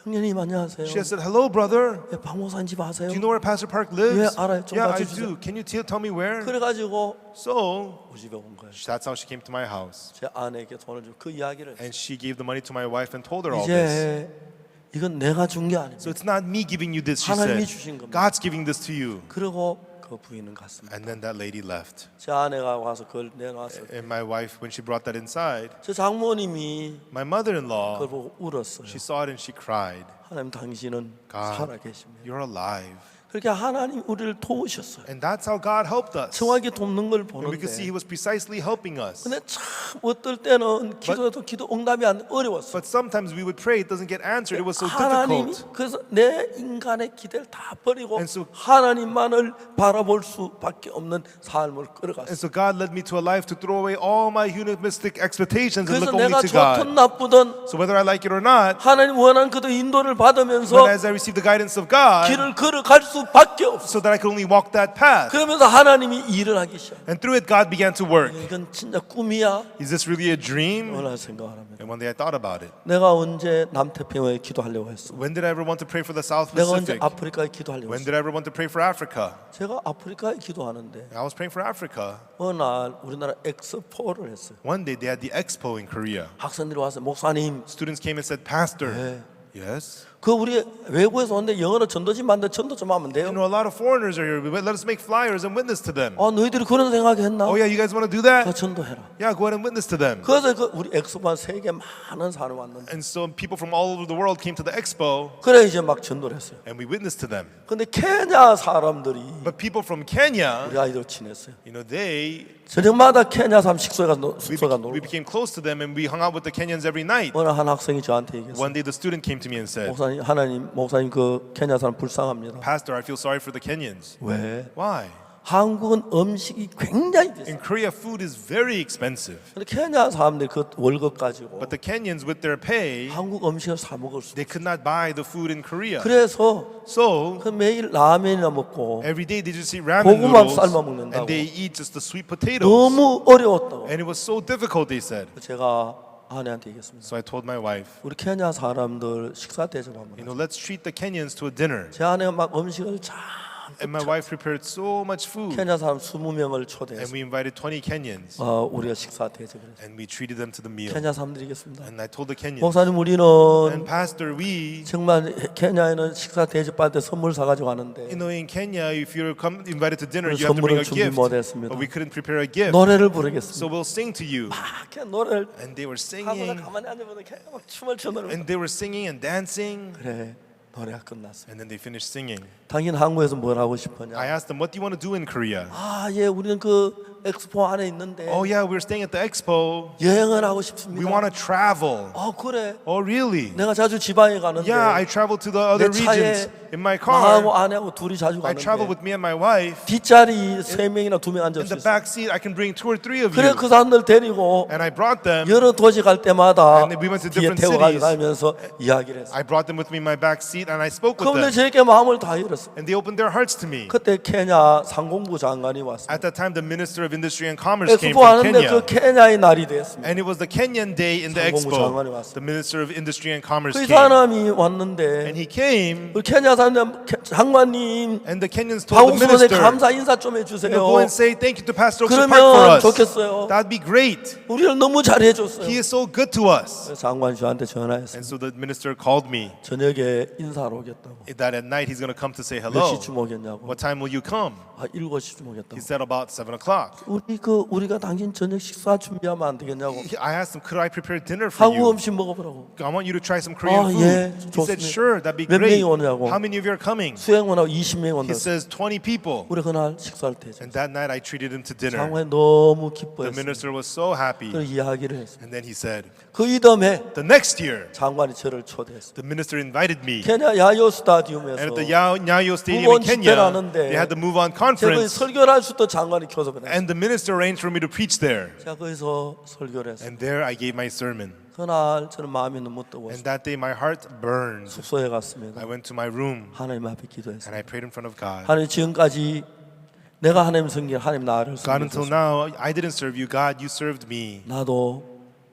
형제님 안녕하세요. She had said, hello, brother. 예, 박 목사님 집 아세요? Do you know where Pastor Park lives? 예, 알아요. 좀 Yeah, I 봐주세요. do. Can you tell me where? 그래가지고 So 우리 집에 온 거예요. that's how she came to my house. 제 아내에게 돈을 주고 그 이야기를 And she gave the money to my wife and told her all this. 이제 이건 내가 준 게 아닙니다. So it's not me giving you this, she 하나님이 said. 주신 겁니다. God's giving this to you. 그리고 그 부인은 갔습니다. And then that lady left. 제 아내가 와서 그걸 내놨어요. And my wife, when she brought that inside, 저 장모님이 my mother-in-law, 그걸 보고 울었어요. she saw it and she cried. 하나님 당신은 God, 살아계십니다. you're alive. 그렇게 하나님 우리를 도우셨어요. And that's how God helped us. 정확히 돕는 걸 And we could see He 보는데 was precisely helping us. 근데 참 어떨 때는 기도해도 기도 응답이 안 어려웠어요. But sometimes we would pray, it doesn't get answered. It was so 하나님이 difficult. 그래서 내 인간의 기대를 다 버리고 And so- 하나님만을 바라볼 수밖에 없는 삶을 And 끌어갔어요. so God led me to a life to throw away all my humanistic expectations and 그래서 look only 내가 to 좋든 God. 나쁘든 So whether I like it or not, 하나님 원하는 그도 인도를 when 받으면서 as I receive the guidance of God, 길을 걸어갈 수 수밖에 없어. so that I could only walk that path. 그러면서 하나님이 일을 하기 시작. And through it, God began to work. 이건 진짜 꿈이야? Is this really a dream? 라는 생각을 합니다. And one day I thought about it. 내가 언제 남태평양에 기도하려고 했어? When did I ever want to pray for the South 내가 언제 Pacific? 아프리카에 기도하려고 When 했어? did I ever want to pray for Africa? 제가 아프리카에 기도하는데 I was praying for Africa. 어느 날 우리나라 엑스포를 했어요. One day they had the expo in Korea. 학생들이 와서 목사님, Students came and said, Pastor. 네. Yes. 그 우리 외국에서 오는데 영어로 전도지 만들 전도 좀 하면 돼요. You know, a lot of foreigners are here. Let us make flyers and witness to them. 너희들이 그런 생각했나? Oh yeah, you guys want to do 그 that? 전도해라. Yeah, go ahead and witness to them. 그래서 그 우리 엑스포 세계 많은 사람이 왔는데 And so people from all over the world came to the expo 그래 이제 막 전도를 했어요. and we witnessed to them. 근데 케냐 사람들이 But people from Kenya, 우리 아이들 친했어요. you know, they 저녁마다 케냐 사람 숙소에 가서 we 놀고. became close to them and we hung out with the Kenyans every night. 어느 한 학생이 저한테 얘기했어요. One day the student came to me and said, 목사님 그 케냐 사람 불쌍합니다. Pastor, I feel sorry for the Kenyans. 왜? Why? 한국은 음식이 굉장히 비싸요. In Korea, food is very expensive. 근데 케냐 사람들 그 월급 가지고 But the Kenyans, with their pay, 한국 음식을 사 먹을 수. they could not buy the food in Korea. 그래서 So 그 매일 라면이나 먹고 every day they just eat ramen 고구마 noodles 삶아 먹는다고. and they eat just the sweet potatoes. 너무 어려웠다고. And it was so difficult, they said. 제가 아내한테 얘기했습니다. So I told my wife, 우리 케냐 사람들 식사 대접 you 한번. know, let's treat the Kenyans to a dinner. 제 아내가 막 음식을 잘 And my wife prepared so much food. 케냐 사람 20명을 And 초대해서 we invited 20 Kenyans. 우리가 식사 대접을 했어요. And we treated them to the meal. 케냐 사람들이겠습니다. And I told the Kenyans, 목사님 우리는 and Pastor, we, 정말 케냐에는 식사 대접받을 때 선물 사가지고 you 가는데 know, in Kenya, if you're invited to dinner, 그 you have to bring a 선물을 준비 gift. 못했습니다. But we couldn't prepare a gift. 노래를 So 부르겠습니다. we'll sing to you. 그냥 노래를 And they were 하고서 singing, 가만히 앉아보면 그냥 막 춤을 춰노는 and they were singing and dancing. 그래 노래가 끝났어요. And then they finished singing. 당신 한국에서 뭘 하고 싶으냐? I asked them, what do you want to do in Korea? 예, 우리는 그 엑스포 안에 있는데 Oh yeah, we're staying at the expo. 여행을 하고 We 싶습니다. want to travel. 그래. Oh really? 내가 자주 지방에 가는데 Yeah, I travel to the other 내 차에 regions in my 나하고 car. 아내하고 둘이 자주 I travel 가는데 with me and my wife. 뒷자리 3명이나 2명 앉을 In 수 the 있어. back seat, I can bring 2 or 3 of 그래 you. 그 사람들 데리고 And I brought them. 여러 도시 갈 때마다 And we went to 뒤에 different 태워가지고 cities. 가면서 이야기를 했어. I brought them with me in my back seat and I spoke with 그런데 them. 제게 마음을 다 열었어. And they opened their hearts to me. 그때 케냐 상공부 장관이 왔어. At that time, the Minister of Industry and Commerce came 엑스포 from 하는데 그 Kenya. 케냐의 날이 됐습니다. And it was the Kenyan day in the 상공부 expo. 장관이 왔어. The Minister of Industry and Commerce 그 came. 사람이 왔는데 And he came, 우리 케냐 사람들 장관님 and the Kenyans told the 방송에 minister, 감사 인사 좀 you 해주세요. know, go and say thank you to Pastor Oak Park 그러면 for us. 좋겠어요. That'd be great. 우리를 너무 잘해줬어요. He is so good to us. 그래서 장관 저한테 전화했어요. And so the minister called me 저녁에 인사하러 오겠다고. that at night he's going to come to say 몇 hello. 시쯤 오겠냐고. What time will you come? 7시쯤 오겠다고. He said about 7 o'clock. 우리가 당신 저녁 식사 준비하면 안 되겠냐고. I asked him, could I prepare dinner for 한국 you? 음식 먹어보라고. I want you to try some Korean food. 예, He said, 좋습니다. sure, that'd be 몇 great. 명이 오냐고. How many of you are coming? 수행원하고 20명이 He 온다. says 20 people. 우리 그날 식사를 대접. And that night I treated him to dinner. 장관이 너무 The 기뻐했어요. minister was so happy. 그 이야기를 했어요. And then he said, 그 이듬해 the next year, 장관이 저를 초대했어요. the minister invited me. 케냐 야요 And 스타디움에서 at the Nyayo Stadium 무원 in Kenya, 집회를 하는데 they had the Move On 제가 conference. 설교를 할 수도 장관이 교섭을 했어요. And the minister arranged for me to preach there. 제가 거기서 설교를 했어요. And there I gave my sermon. 그날 저는 마음이 너무 And 뜨거웠어요. that day my heart burned. 숙소에 갔습니다. I went to my room 하나님 앞에 기도했어요. and I prayed in front of God. 하나님 지금까지 내가 하나님 섬긴 하나님 나를 God, until 섬기고 now, I didn't serve you. God, you served me. 나도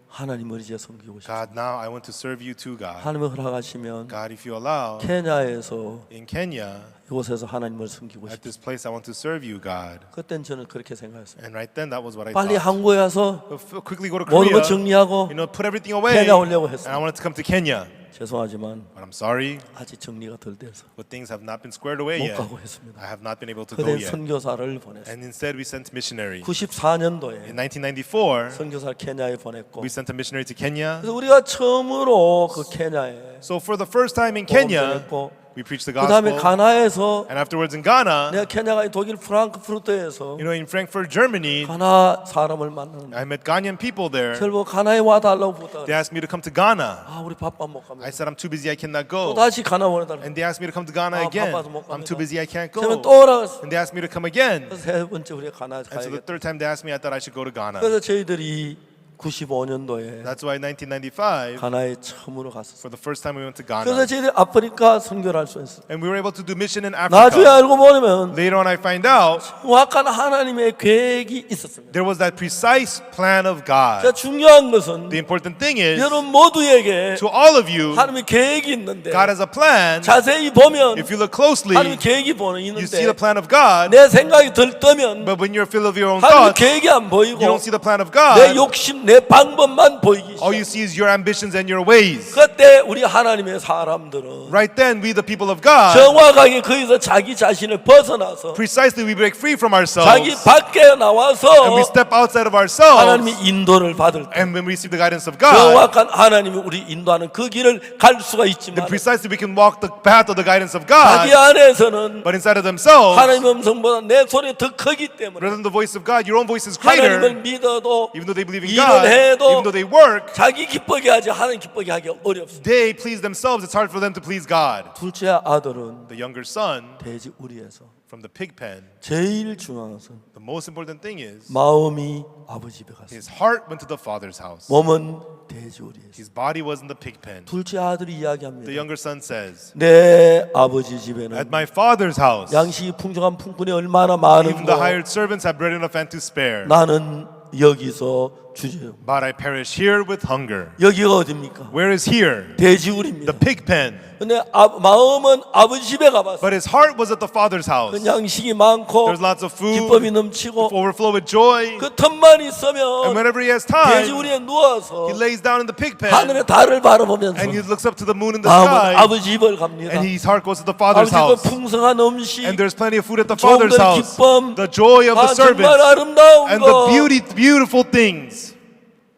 하나님을 이제 섬기고 싶어요. God, now I want to serve you too, God. 하나님을 허락하시면 God, if you allow, 케냐에서 in Kenya, 이곳에서 하나님을 섬기고 at 싶어요. this place, I want to serve you, God. 그땐 저는 그렇게 생각했어요. And right then, that was what I 빨리 thought. 한국에 가서 Quickly go to 모든 거 Korea, 정리하고 you know, put everything away. 케냐 오려고 And 했어요. I wanted to come to Kenya. 죄송하지만 But I'm sorry, 아직 정리가 덜 돼서 but things have not been squared away 못 yet. 가고 했습니다. I have not been able to go 그때 yet. 선교사를 보냈어요. And instead, we sent missionary. 94년도에 In 1994, 선교사를 케냐에 보냈고 we sent a missionary to Kenya. 그래서 우리가 처음으로 그 케냐에 So for the first time in Kenya, 보냈고 we preached the 그 다음에 gospel. 가나에서 And afterwards in Ghana, 내가 케냐가 독일 프랑크푸르트에서 you know, in Frankfurt, Germany, 가나 사람을 만나는데 I met Ghanaian people there. 저를 보고 가나에 와달라고 부탁을 They asked me to come to Ghana. 우리 바빠 못 가면 I said, I'm too busy, I cannot 또 go. 다시 가나 보내달라고 And they asked me to come to Ghana again. 바빠서 못 I'm 갑니다. too busy, I can't 그러면 go. 또 오라고 했어. And they asked me to come again. 그래서 세 번째 우리가 가나 And so the 가야겠다. third time they asked me, I thought I should go to Ghana. 그래서 저희들이 95년도에 That's why in 1995, 가나에 처음으로 갔었어요. for the first time we went to 그래서 Ghana. 저희들이 아프리카 선교를 할 수 있어요. And we were able to do mission in 나중에 Africa. 알고 보면 Later on I find out 정확한 하나님의 계획이 있었습니다. there was that precise plan of 자, God. 중요한 것은 The important thing is, 여러분 모두에게 to all of you, 하나님의 계획이 있는데 God has a plan. 자세히 보면 If you look closely, 하나님의 계획이 you see the 있는데 plan of God, 내 생각이 들떠면 but when you're filled with your own 하나님의 thoughts, 계획이 안 보이고 you don't see the plan of 내 God. 욕심, 내 방법만 보이기 All 시작. you see is your ambitions and your ways. 그때 우리 하나님의 사람들은 Right then, we the people of God, 정확하게 거기서 자기 자신을 벗어나서 precisely we break free from 자기 ourselves 밖에 나와서 and we step outside of ourselves. 하나님의 인도를 받을 때 And when we receive the guidance of God, 정확한 하나님이 우리 인도하는 그 길을 갈 수가 있지만 then precisely we can walk the path of the guidance of 자기 God. 안에서는 But inside of themselves, 하나님의 음성보다 내 소리 더 크기 때문에 rather than the voice of God, your own voice is 하나님을 greater. 믿어도 Even though they believe in 일을 God, 해도 even though they work, 자기 기쁘게 하지 하나님 기쁘게 하기 어렵습니다. they please themselves. It's hard for them to please God. 둘째 아들은 The younger son 돼지 우리에서 from the pig pen, 제일 중요한 것은 the most important thing is 마음이 아버지 집에 갔습니다. his heart went to the father's house. 몸은 돼지 우리에서. His body was in the pig pen. 둘째 아들이 The 이야기합니다. younger son says, 내 아버지 집에는 at my father's house, 양식이 풍족한 품꾼이 얼마나 even the 많은고 hired servants have bread enough and to spare. 나는 여기서 주제요. But I perish here with hunger. 여기가 어딥니까? Where is here? 돼지 우리입니다. The pig pen. 근데 마음은 아버지 집에 가봤어요. But his heart was at the father's house. 그 양식이 많고 There's lots of food, 기쁨이 넘치고 overflow with joy. 그 틈만 And 있으면 whenever he has 돼지 time, 우리에 누워서 he lays down in the pig pen 하늘의 달을 바라보면서 and he looks up to the moon in the 마음은 sky. 아버지 집을 갑니다. And his heart goes to the father's 아버지 집 house. 풍성한 음식, And there's plenty of food at the father's 종들의 house. 기쁨, The joy of the 아, 정말 servants 아름다운 and the 거. beautiful things.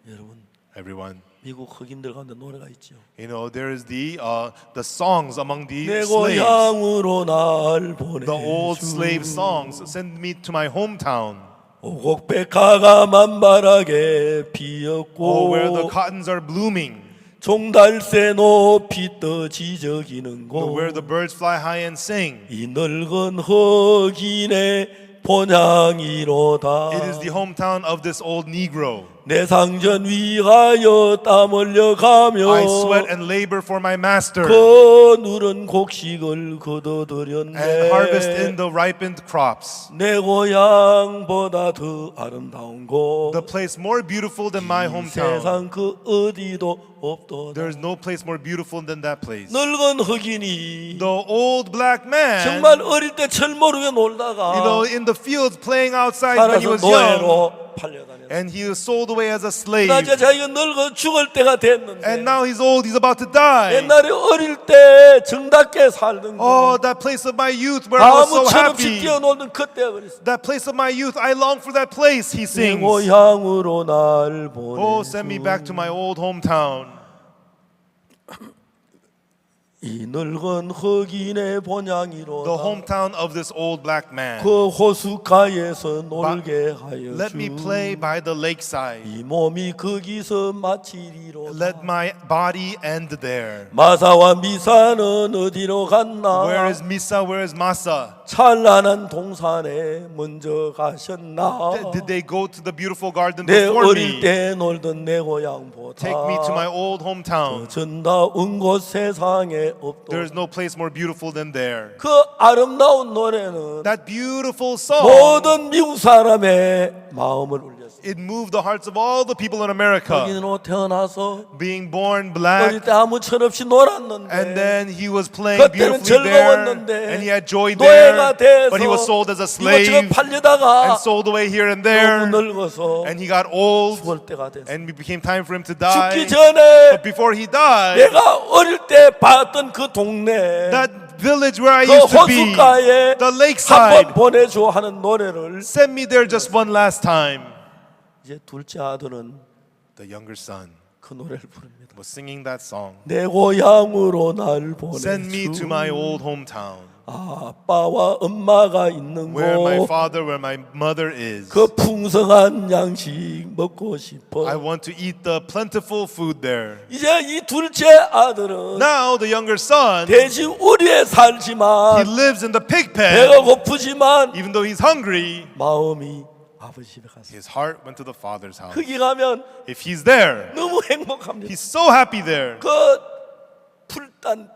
여러분, Everyone, 미국 흑인들 가운데 노래가 있죠. you know, there is the songs among the 내 slaves. 고향으로 날 The old slave 보내주. songs. Send me to my hometown. 오곡백화가 만발하게 피었고 Oh, where the cottons are blooming. 종달새 높이 떠 지저귀는 Where 곳 the birds fly high and sing. 이 늙은 흑인의 본향이로다. It is the hometown of this old Negro. 내 상전 위하여 땀 흘려가며 I sweat and labor for my master 그 누른 곡식을 거둬들였네. and harvest in the ripened crops. 내 고향보다 더 아름다운 곳 The place more beautiful than my hometown. 세상 그 어디도 없도다. There is no place more beautiful than that place. 늙은 흑인이 The old black man, 정말 어릴 때 철모르게 놀다가 you know, in the fields playing outside when he 살아서 was young, 노예로 팔려다녔어. and he was sold away as a slave. 나중에 자기가 늙어 죽을 때가 됐는데 And now he's old, he's about to die. 옛날에 어릴 때 정답게 살던 Oh, 거 that place of my youth where I was so 아무 철없이 happy. 뛰어놀던 그때가 그랬어. That place of my youth, I long for that place, he 내 sings. 고향으로 날 Oh, send me back to 보내주. my old hometown. 이 늙은 흑인의 The 본향이로다. hometown of this old black man. 그 호숫가에서 놀게 하여 Let me play by the lakeside. 이 몸이 거기서 마치리로다. Let my body end there. 마사와 미사는 어디로 갔나? Where is Misa? Where is Masa? 찬란한 동산에 먼저 가셨나? Did they go to the beautiful garden 내 before 어릴 me? 때 놀던 내 고향보다 Take me to my old hometown. 전다운 곳 세상에 없도. There is no place more beautiful than there. 그 아름다운 노래는 That beautiful song, 모든 미국 사람의 마음을 울렸어. it moved the hearts of all the people in America. 흑인으로 태어나서 Being born 어릴 black, 때 아무 철없이 놀았는데 and then he was playing 그때는 beautifully there, 즐거웠는데 and he had joy there, 노예가 돼서 but he was sold as a 이것저것 slave 팔려다가 and sold away here and 너무 there, 늙어서 and he got old, 죽을 때가 됐어. and it became time for him to die. 죽기 전에 But before he died, 내가 어릴 때 봤던 그 동네 that village where I 그 used to be, 호숫가에 the 한번 lakeside, 보내줘 하는 노래를 send me there just one last time. 이제 둘째 아들은 The younger son 그 노래를 부릅니다. was singing that song. 내 고향으로 날 Send me to my 보내줘. old hometown, 아빠와 엄마가 있는 where my 곳, father, where my mother is. 그 풍성한 양식 먹고 싶어. I want to eat the plentiful food there. 이제 이 둘째 아들은 Now the younger son, 돼지 우리에 he 살지만 lives in the pig 배가 pen. 고프지만 Even though he's hungry, 마음이 아버지 집에 갔어요. His heart went to the father's house. 거기 가면 If he's there, 너무 행복합니다. he's so happy there. 그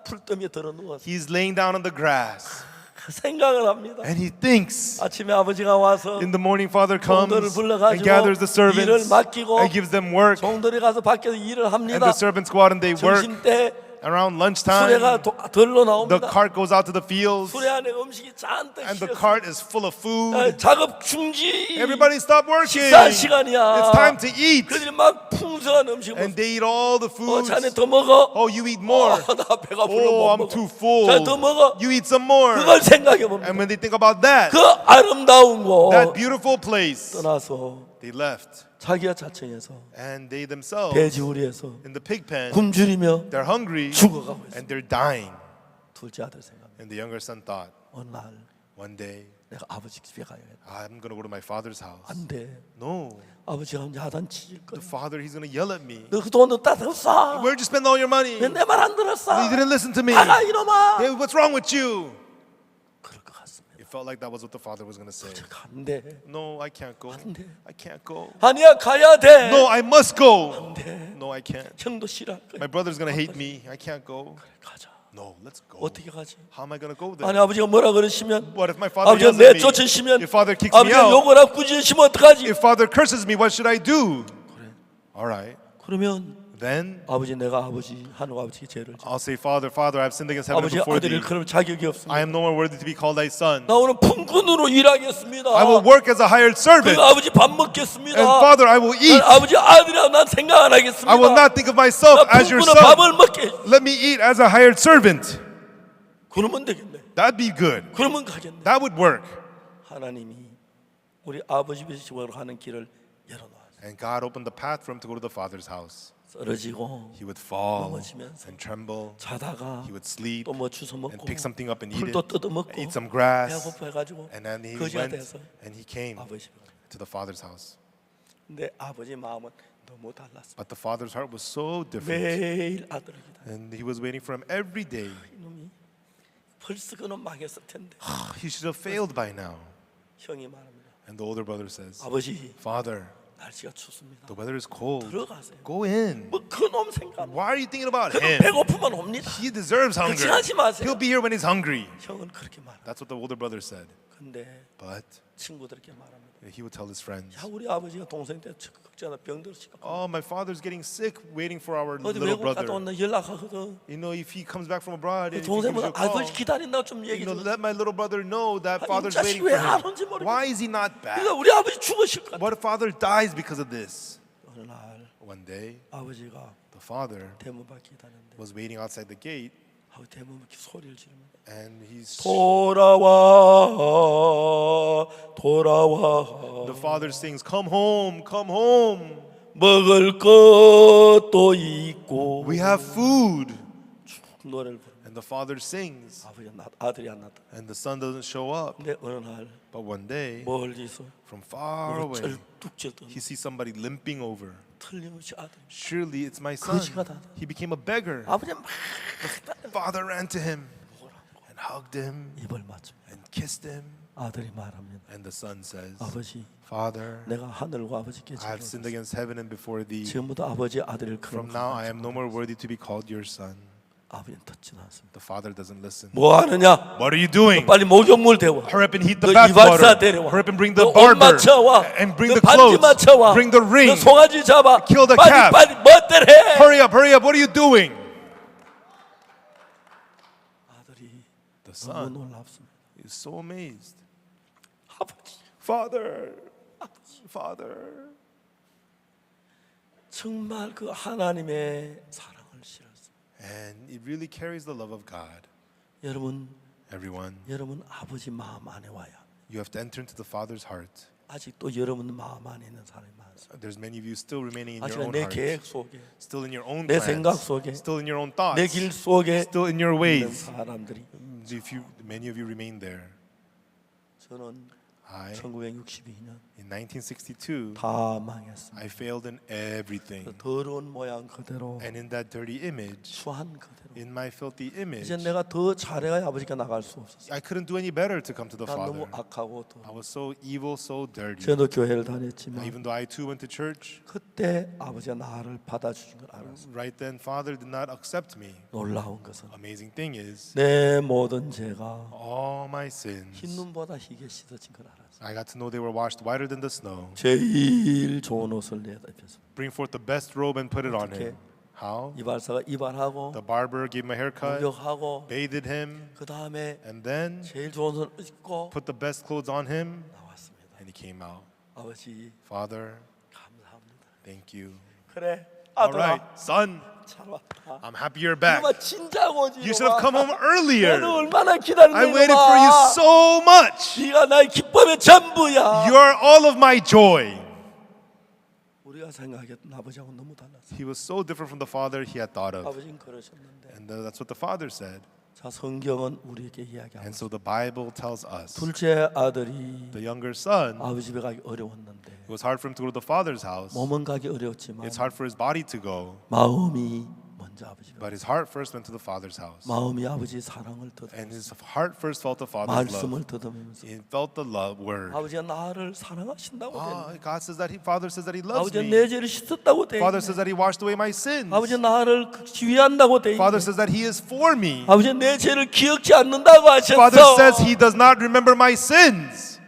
풀더미에 들어 누워서 He's laying down on the grass 생각을 합니다. and he thinks. 아침에 아버지가 와서 In the morning, father comes 종들을 and 불러가지고 gathers the 일을 servants 맡기고 and gives them work. 종들이 가서 밖에서 일을 And 합니다. the servants go out and they work. 점심 때 Around lunchtime, 수레가 들러 the 나옵니다. cart goes out to the fields 수레 안에 음식이 잔뜩 and the 실렸습니다. cart is full of food. 작업 중지. Everybody stop working. 식사 시간이야. It's time to eat. 그들이 막 풍성한 음식을 And they eat all the foods. 자네 더 먹어. Oh, you eat more. 나 배가 불러 Oh, 못 I'm too 먹어. full. 자, 더 먹어. You eat some more. 그걸 생각해 봅니다. And when they think about that, 그 아름다운 곳 that beautiful place, 떠나서 they left. 자기가 자청해서 And they themselves, 돼지우리에서 in the pig pen, 굶주리며 they're hungry 죽어가고 있어요. and they're dying. 둘째 아들 생각. And the younger son thought, 어느 날 one day, 내가 아버지 집에 가야겠다. I'm going to go to my father's house. 안 돼. No. 아버지가 야단치질 거야. The father, he's going to yell at me. 너 그 돈 어디다 썼어? Where'd you spend all your money? 왜 내 말 안 들었어? You didn't listen to me. 나가 이놈아. Hey, what's wrong with you? 그럴 것 같습니다. It felt like that was what the father was going to say. 안 돼. No, I can't go. 돼. I can't go. 아니야 가야 돼. No, I must go. 돼. No, I can't. 형도 싫어할 My 거야. brother's going to hate me. I can't go. 가자. No, let's go. 어떻게 가지? How am I going to go 아니 there? 아버지가 뭐라 그러시면 What if my father 아버지가 yells at me? 내쫓으시면 If father kicks me 아버지가 out? 욕을 하고 꾸짖으시면 어떡하지? If father curses me, what should I do? All right. 그러면 Then 아버지 내가 아버지 하는 아버지께 죄를 져. I'll say, Father, Father, I've sinned against heaven 아버지 before 아들을 thee. 그럴 자격이 I 없습니다. am no more worthy to be called thy son. 나 오늘 품꾼으로 일하겠습니다. I will work as a hired servant. 그 아버지 밥 먹겠습니다. And Father, I will 난 eat. 아버지 아들이라고 난 생각 안 하겠습니다. I will not think of myself 나 as your 품꾼은 son. 밥을 먹게. Let me eat as a hired servant. 그러면 되겠네. That'd be good. 그러면 가겠네. That would work. 하나님이 우리 아버지 집으로 가는 길을 열어놓았어요. And God opened the path for him to go to the Father's house. 쓰러지고 He would fall 넘어지면서 and tremble. 자다가 He would sleep 또 뭐 주워 먹고 and pick something up and eat 풀도 it. 뜯어먹고 Eat some grass. 배고파가지고 And then he 거지가 went 돼서 and he came 아버지 집에 갔어요. to the Father's house. 근데 아버지 마음은 너무 달랐어요. But the Father's heart was so different. 매일 아들을 기다려. And he was waiting for him every day. 이놈이 벌써 그놈 망했을 텐데. He should have failed by now. 형이 말합니다. And the older brother says, 아버지 Father, 날씨가 춥습니다. the weather is cold. 들어가세요. Go in. 뭐 그놈 생각. Why are you thinking about 그놈 him? 배고프면 옵니다. He deserves hunger. 걱정하지 마세요. He'll be here when he's hungry. 형은 그렇게 말합니다. That's what the older brother said. 근데 But 친구들에게 말합니다. he would tell his friends, 야 우리 아버지가 동생 때 걱정하다 병들었을까. oh, my father's getting sick waiting for our 어디 little 외국 갔다 brother. 왔나 연락하거든. You know, if he comes back from abroad, if he gives 동생은 you a call, 아버지 기다린다고 좀 you 얘기 know, 좀. let my little brother know that 이 father's 자식이 waiting for 왜 안 him. 온지 모르겠어. Why is he not back? 그러니까 우리 아버지 죽으실 것 같아. What if father dies because of this? 어느 날 One day, 아버지가 the father 대문 밖에 기다렸는데 was waiting outside the gate 아버지 대문 밖에 소리를 지르면 and he's 돌아와 돌아와 the father sings, come home, come home. 먹을 것도 있고 We have food. 노래를 부르. And the father sings 아버지가 아들이 안 났다. and the son doesn't show up. 근데 어느 날 But one day, 멀리서 from far away, 쩔뚝쩔뚝 he sees somebody limping over. 틀림없이 아들. Surely it's my son. 거지가 He became a beggar. 아버지 막 Father ran to him and hugged him 입을 맞춥니다. and kissed him. 아들이 말합니다. And the son says, 아버지, Father, 내가 하늘과 아버지께 I have sinned 죄를 against heaven and before thee. 지금부터 아버지 아들을 From 그런 now I am no more worthy to be called your son. 아버지는 듣지 않습니다. The father doesn't listen. 뭐 하느냐? What are you doing? 빨리 목욕물 데워. Hurry up and heat the 너 이발사 bathwater. 데려와. Hurry up and bring the 너 옷 barber 맞춰와. and bring 너 the 반지 clothes. 맞춰와. Bring the 너 ring. 송아지 잡아. Kill the 빨리 calf. 빨리 뭐들 해? Hurry up, hurry up. What are you doing? 아들이 The 너무 son 놀랍습니다. is so amazed. 아버지, Father, Father. 정말 그 하나님의 사랑을 실었습니다. And it really carries the love of God. 여러분, Everyone, 아버지 마음 안에 와야 you have to enter into the Father's heart. 아직도 여러분 마음 안에 있는 사람이 많습니다. There's many of you still remaining in 아직 your own 내 heart. 계획 속에, Still in your own 내 생각 plans. 속에, Still in your own thoughts. 내 길 속에 Still in your 있는 ways. 사람들이 Many of you remain there. 저는 1962년 in 1962, 다 망했습니다. I failed in everything. 더러운 모양 그대로, And in that dirty image, 추한 그대로. in my filthy 이제 image, 내가 더 잘해야 아버지가 나갈 수 없었어요. I couldn't do any better to come to the 난 너무 Father. 악하고 더. I was so evil, so dirty. 저도 교회를 다녔지만 Even though I too went to church, 그때 아버지가 나를 받아주신 걸 알았어요. right then, Father did not accept me. 놀라운 것은 Amazing thing is, 내 모든 죄가 all my sins, 흰 눈보다 희게 씻어진 걸 알았어요. I got to know they were washed whiter than the snow. 제일 좋은 옷을 내다 입혀서 Bring forth the best robe and put it on 어떻게? him. How? 이발사가 이발하고 The barber gave him a haircut, 목욕하고 bathed him, 그 다음에 and then 제일 좋은 옷을 입고 put the best clothes on him, 나왔습니다. and he came out. 아버지 Father, 감사합니다. thank you. 그래 All 아들아 right, son, 잘 왔다. I'm happy you're back. 이놈아 진작 오지. You should have come home earlier. 나도 얼마나 기다렸네. I waited for you so much. 네가 나의 기쁨의 전부야. You're all of my joy. 우리가 생각했던 아버지하고 너무 달랐어. He was so different from the father he had thought of. 아버지는 그러셨는데. And that's what the father said. 자 성경은 우리에게 이야기하고 And so the Bible tells us 둘째 아들이 the younger son, 아버지 집에 가기 어려웠는데 it was hard for him to go to the father's house. 몸은 가기 어려웠지만 It's hard for his body to go, 마음이 먼저 아버지 집에 but his heart first went to the father's house. 마음이 아버지의 사랑을 And 듣고 his heart first felt the father's love. 말씀을 듣으면서 He felt the love word. 아버지가 나를 사랑하신다고 됐네. God says that father says that he loves 아버지가 me. 내 죄를 씻었다고 돼 Father 있네. says that he washed away my sins. 아버지가 나를 지휘한다고 돼 Father 있네. says that he is for me. 아버지가 내 죄를 기억지 않는다고 Father says 하셨어. he does not remember my sins.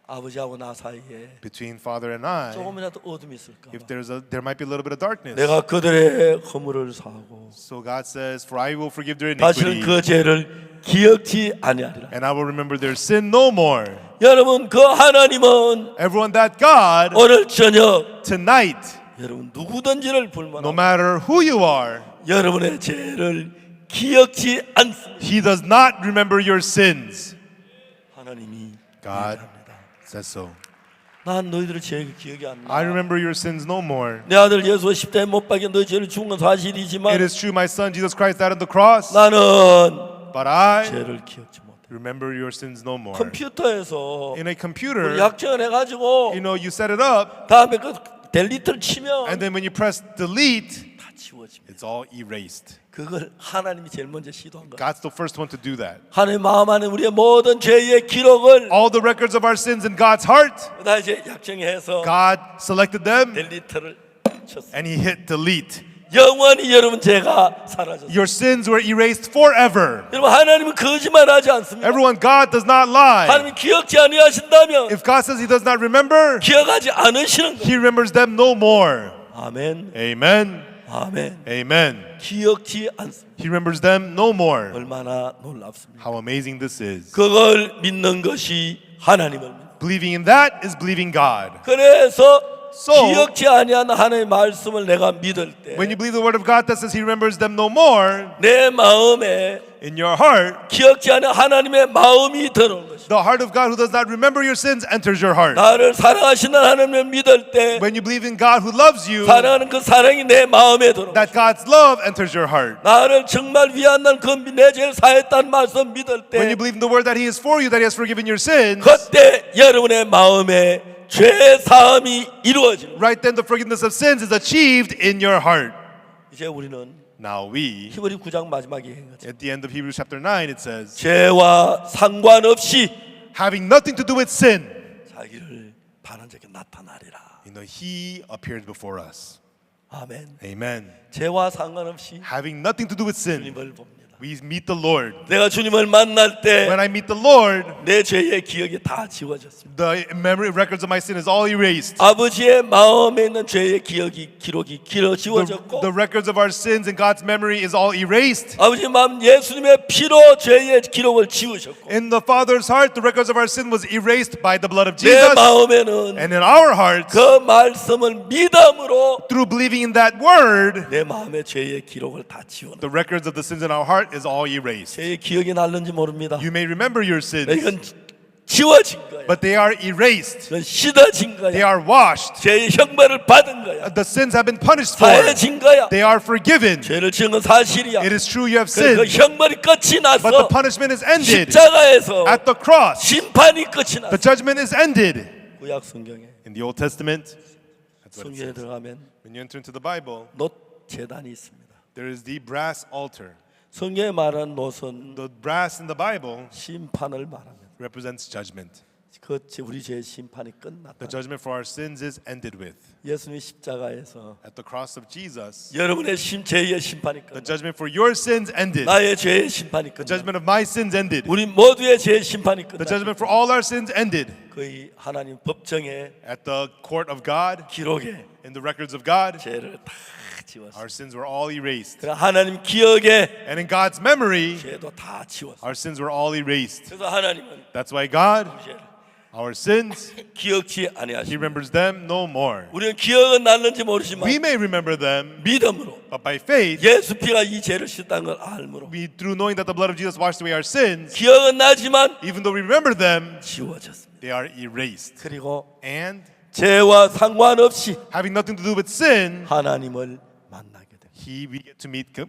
아버지하고 나 사이에 Between father and I, 조금이라도 어둠이 있을까 if 봐. there might be a little bit of darkness. 내가 그들의 허물을 사하고 So God says, for I will forgive their 다시는 iniquity, 그 죄를 기억지 아니하리라. and I will remember their sin no more. 여러분 그 하나님은 Everyone, that God, 오늘 저녁 tonight, 여러분 누구든지를 no 불문하고 matter who you are, 여러분의 죄를 기억지 않습니다. he does not remember your sins. 하나님이 God 얘기합니다. says so. 난 너희들의 죄가 기억이 안 I 나. remember your sins no more. 내 아들 예수가 10대에 못 박혀 너희 죄를 죽은 건 사실이지만 It is true, my son Jesus Christ died on the cross, 나는 but I 죄를 기억지 못해. remember your sins no more. 컴퓨터에서 In a computer, 우리 약정을 해가지고 you set it up, 다음에 그 델리트를 치면 and then when you press delete, 다 지워집니다. it's all erased. 그걸 하나님이 제일 먼저 시도한 거야. God's the first one to do that. 하나님 마음 안에 우리의 모든 죄의 기록을 All the records of our sins in God's heart, 다 이제 약정해서 God selected them, 델리트를 쳤어. and He hit delete. 영원히 여러분 죄가 사라졌어요. Your sins were erased forever. 여러분 하나님은 거짓말하지 않습니다. Everyone, God does not lie. 하나님이 기억지 아니하신다면 If God says He does not remember, 기억하지 않으시는 거예요. He remembers them no more. 아멘. Amen. 아멘. Amen. 기억지 않습니다. He remembers them no more. 얼마나 놀랍습니까? How amazing this is. 그걸 믿는 것이 하나님을 믿는. Believing in that is believing God. 그래서 So, 기억지 아니한 하나님의 말씀을 내가 믿을 때 when you believe the word of God that says He remembers them no more, 내 마음에 in your heart, 기억지 않은 하나님의 마음이 들어오는 것이다. the heart of God who does not remember your sins enters your heart. 나를 사랑하시는 하나님을 믿을 때 When you believe in God who loves you, 사랑하는 그 사랑이 내 마음에 들어오는 that 것이다. God's love enters your heart. 나를 정말 위한다는 그 내 죄를 사했다는 말씀 믿을 When 때 you believe in the word that He is for you, that He has forgiven your sins, 그때 여러분의 마음에 죄 사함이 이루어지는 거예요. right then the forgiveness of sins is achieved in your heart. 이제 우리는 Now we, 히브리 9장 마지막에 얘기한 것처럼 at the end of Hebrews chapter 9, it says, 죄와 상관없이 having nothing to do with sin, 자기를 바른 자에게 나타나리라. He appeared before us. 아멘. Amen. 죄와 상관없이 Having nothing to do with sin, 주님을 봅니다. we meet the Lord. 내가 주님을 만날 때 When I meet the Lord, 내 죄의 기억이 다 지워졌습니다. the memory records of my sin is all erased. 아버지의 마음에 있는 죄의 기록이 지워졌고 The records of our sins in God's memory is all erased. 아버지 마음 예수님의 피로 죄의 기록을 지우셨고 In the Father's heart, the records of our sin was erased by the blood of 내 Jesus. 마음에는 And in our hearts, 그 말씀을 믿음으로 through believing in that word, 내 마음의 죄의 기록을 다 지워놔. the records of the sins in our heart is all erased. 죄의 기억이 날는지 모릅니다. You may remember your 이건 sins. 지워진 거야. but they are erased. 그건 씻어진 They 거야. are washed. 죄의 형벌을 받은 거야. The sins have been punished for. 사해진 거야. They are forgiven. 죄를 지은 건 사실이야. It is true you have 그 sinned, 형벌이 끝이 but the 났어. punishment is ended. 십자가에서 At the cross, 심판이 끝이 the 났어. judgment is ended. 구약 성경에 In the Old Testament, that's what it 성경에 says. 들어가면 When you enter into the Bible, 놋 제단이 있습니다. there is the brass altar. 성경에 말한 놋은 The brass in the Bible 심판을 말합니다. represents judgment. 그 우리 죄의 심판이 끝났다. The judgment for our sins is ended with. 예수님이 십자가에서 At the cross of Jesus, 여러분의 죄의 심판이 the 끝났다. judgment for your sins ended. 나의 죄의 심판이 The 끝났다. judgment of my sins ended. 우리 모두의 죄의 심판이 The 끝났다. judgment for all our sins ended. 거의 하나님 법정에 At the court of God, 기록에 in the records of God, 죄를 다 지웠어. our sins were all erased. 그러나 하나님 기억에 And in God's memory, 죄도 다 지웠어. our sins were all erased. 그래서 하나님은 That's why God, 죄를 our sins, 기억지 He 아니하시고 remembers them no more. 우리는 기억은 날는지 모르지만 We may remember them, 믿음으로 but by faith, 예수 피가 이 죄를 씻다는 걸 알므로 we, through knowing that the blood of Jesus washed away our sins, 기억은 나지만 even though we remember them, 지워졌습니다. they are erased. 그리고 And 죄와 상관없이 having nothing to do with sin, 하나님을 만나게 됩니다.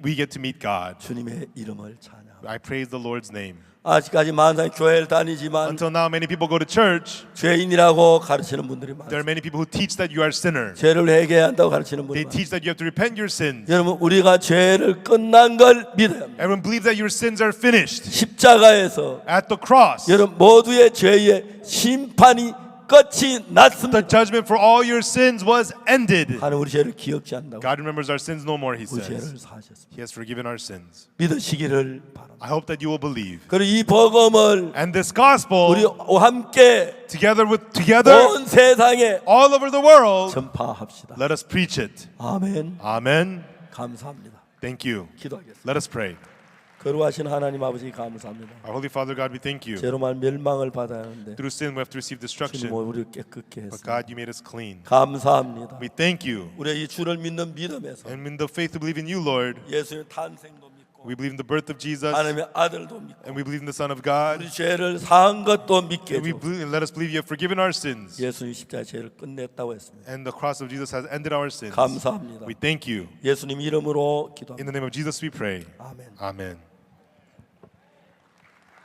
we get to meet God. 주님의 이름을 찬양합니다. I praise the Lord's name. 아직까지 많은 교회를 다니지만 Until now, many people go to church. 죄인이라고 가르치는 분들이 There are 많습니다. many people who teach that you are sinners. 죄를 회개해야 한다고 가르치는 분들이 They 많습니다. teach that you have to repent your sins. 여러분 우리가 죄를 끝난 걸 믿어야 합니다. Everyone believes that your sins are finished. 십자가에서 At the cross, 여러분 모두의 죄의 심판이 끝이 the 났습니다. judgment for all your sins was ended. 하나님 우리 죄를 기억지 않는다고 God remembers our sins no more, He 우리 죄를 says. 사하셨습니다. He has forgiven our sins. 믿으시기를 바랍니다. I hope that you will believe. 그리고 이 복음을 And this gospel, 우리 함께 together, 온 세상에 all over the world, 전파합시다. let us preach it. 아멘. Amen. 감사합니다. Thank you. 기도하겠습니다. Let us pray. 거룩하신 하나님 아버지 감사합니다. Our Holy Father God, we thank you. 죄로 말 멸망을 받아야 하는데 Through sin, we have to receive 주님 destruction. 우리를 깨끗게 But 했습니다. God, you made us clean. 감사합니다. We thank you. 우리의 이 주를 믿는 믿음에서 And in the faith to believe in you, Lord, 예수의 탄생도 믿고 we believe in the birth of Jesus, 하나님의 아들도 믿고 and we believe in the Son of God, 우리 죄를 사한 것도 믿게 and we 해주고 believe, and let us believe you have forgiven our sins, 예수님 십자가의 죄를 끝냈다고 했습니다. and the cross of Jesus has ended our sins. 감사합니다. We thank you. 예수님 이름으로 In 기도합니다. the name of Jesus we pray. 아멘. Amen.